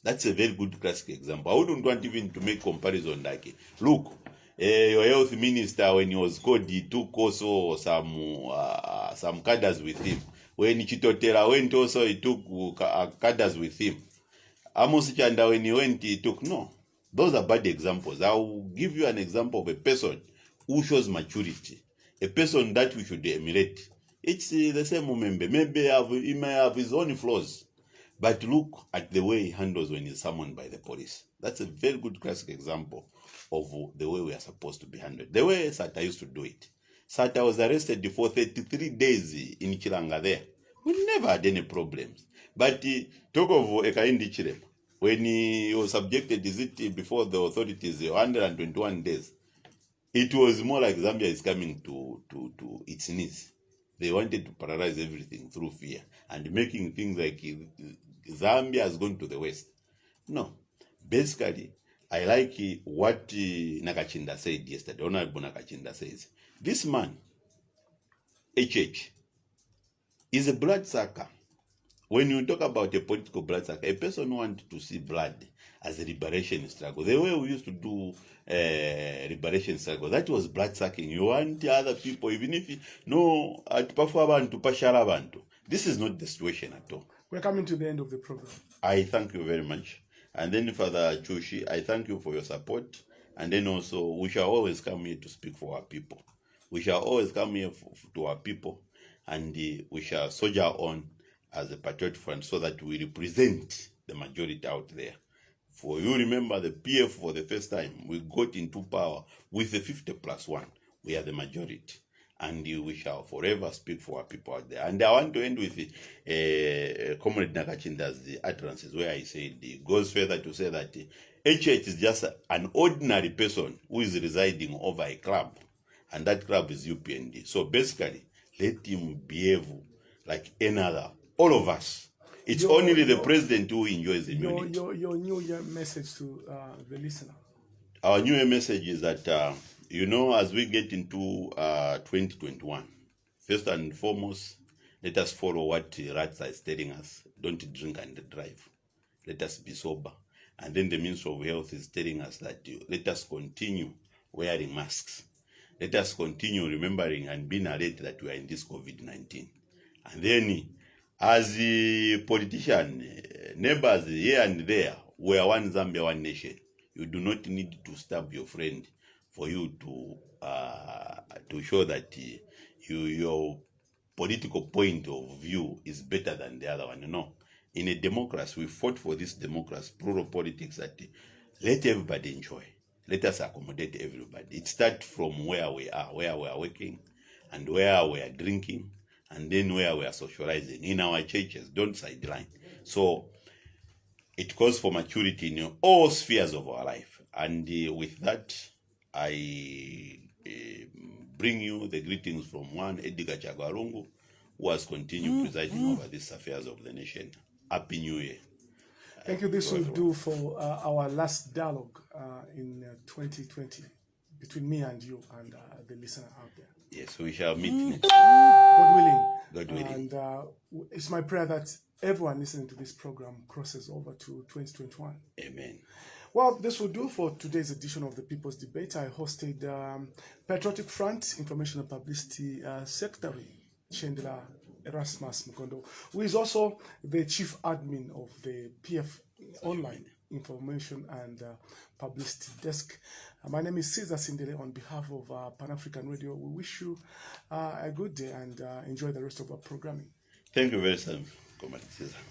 That's a very good classic example. I wouldn't want even to make comparison like, look, your health minister, when he was called, he took also some cadres with him. When Chitotera went also, he took cadres with him. Amos Chanda, when he went, he took, no. Those are bad examples. I will give you an example of a person who shows maturity. A person that we should emulate. It's the same member. Maybe he may have his own flaws. But look at the way he handles when he's summoned by the police. That's a very good classic example of the way we are supposed to be handled. The way Sata used to do it. Sata was arrested for 33 days in Chilanga there. We never had any problems. But talk of Ekaindi Chirem, when he was subjected, is it before the authorities, 121 days, it was more like Zambia is coming to its knees. They wanted to paralyze everything through fear and making things like Zambia has gone to the west. No. Basically, I like what Nakachinda said yesterday. Honorable Nakachinda says, this man, HH, is a bloodsucker. When you talk about a political bloodsucker, a person who wants to see blood as a liberation struggle, the way we used to do liberation struggle, that was bloodsucking. You want other people, even if you no, this is not the situation at all. We're coming to the end of the program. I thank you very much. And then Father Chushi, I thank you for your support. And then also, we shall always come here to speak for our people. We shall always come here to our people. And we shall soldier on as a Patriotic Front so that we represent the majority out there. For you remember the PF for the first time, we got into power with a 50+1. We are the majority. And we shall forever speak for our people out there. And I want to end with Comrade Nakachinda's utterances where I said, it goes further to say that HH is just an ordinary person who is residing over a club. And that club is UPND. So basically, let him behave like another. All of us. It's only the president who enjoys immunity. Your New Year message to the listener. Our New Year message is that, as we get into 2021, first and foremost, let us follow what Ratza is telling us. Don't drink and drive. Let us be sober. And then the Ministry of Health is telling us that let us continue wearing masks. Let us continue remembering and being alert that we are in this COVID-19. And then, as a politician, neighbors here and there, we are one Zambia, one nation. You do not need to stab your friend for you to show that your political point of view is better than the other one. No. In a democracy, we fought for this democracy, plural politics, that let everybody enjoy. Let us accommodate everybody. It starts from where we are working, and where we are drinking, and then where we are socializing. In our churches, don't sideline. So it calls for maturity in all spheres of our life. And with that, I bring you the greetings from one Edgar Chagwarungu, who has continued presiding over these affairs of the nation. Happy New Year. Thank you. This will do for our last dialogue in 2020 between me and you and the listener out there. Yes, we shall meet next. God willing. God willing. And it's my prayer that everyone listening to this program crosses over to 2021. Amen. Well, this will do for today's edition of the People's Debate. I hosted Patriotic Front Information and Publicity Secretary Chandra Erasmus Mukondo, who is also the chief admin of the PF Online Information and Publicity Desk. My name is Caesar Sindele. On behalf of Pan-African Radio, we wish you a good day and enjoy the rest of our programming. Thank you very much. Comrade Caesar.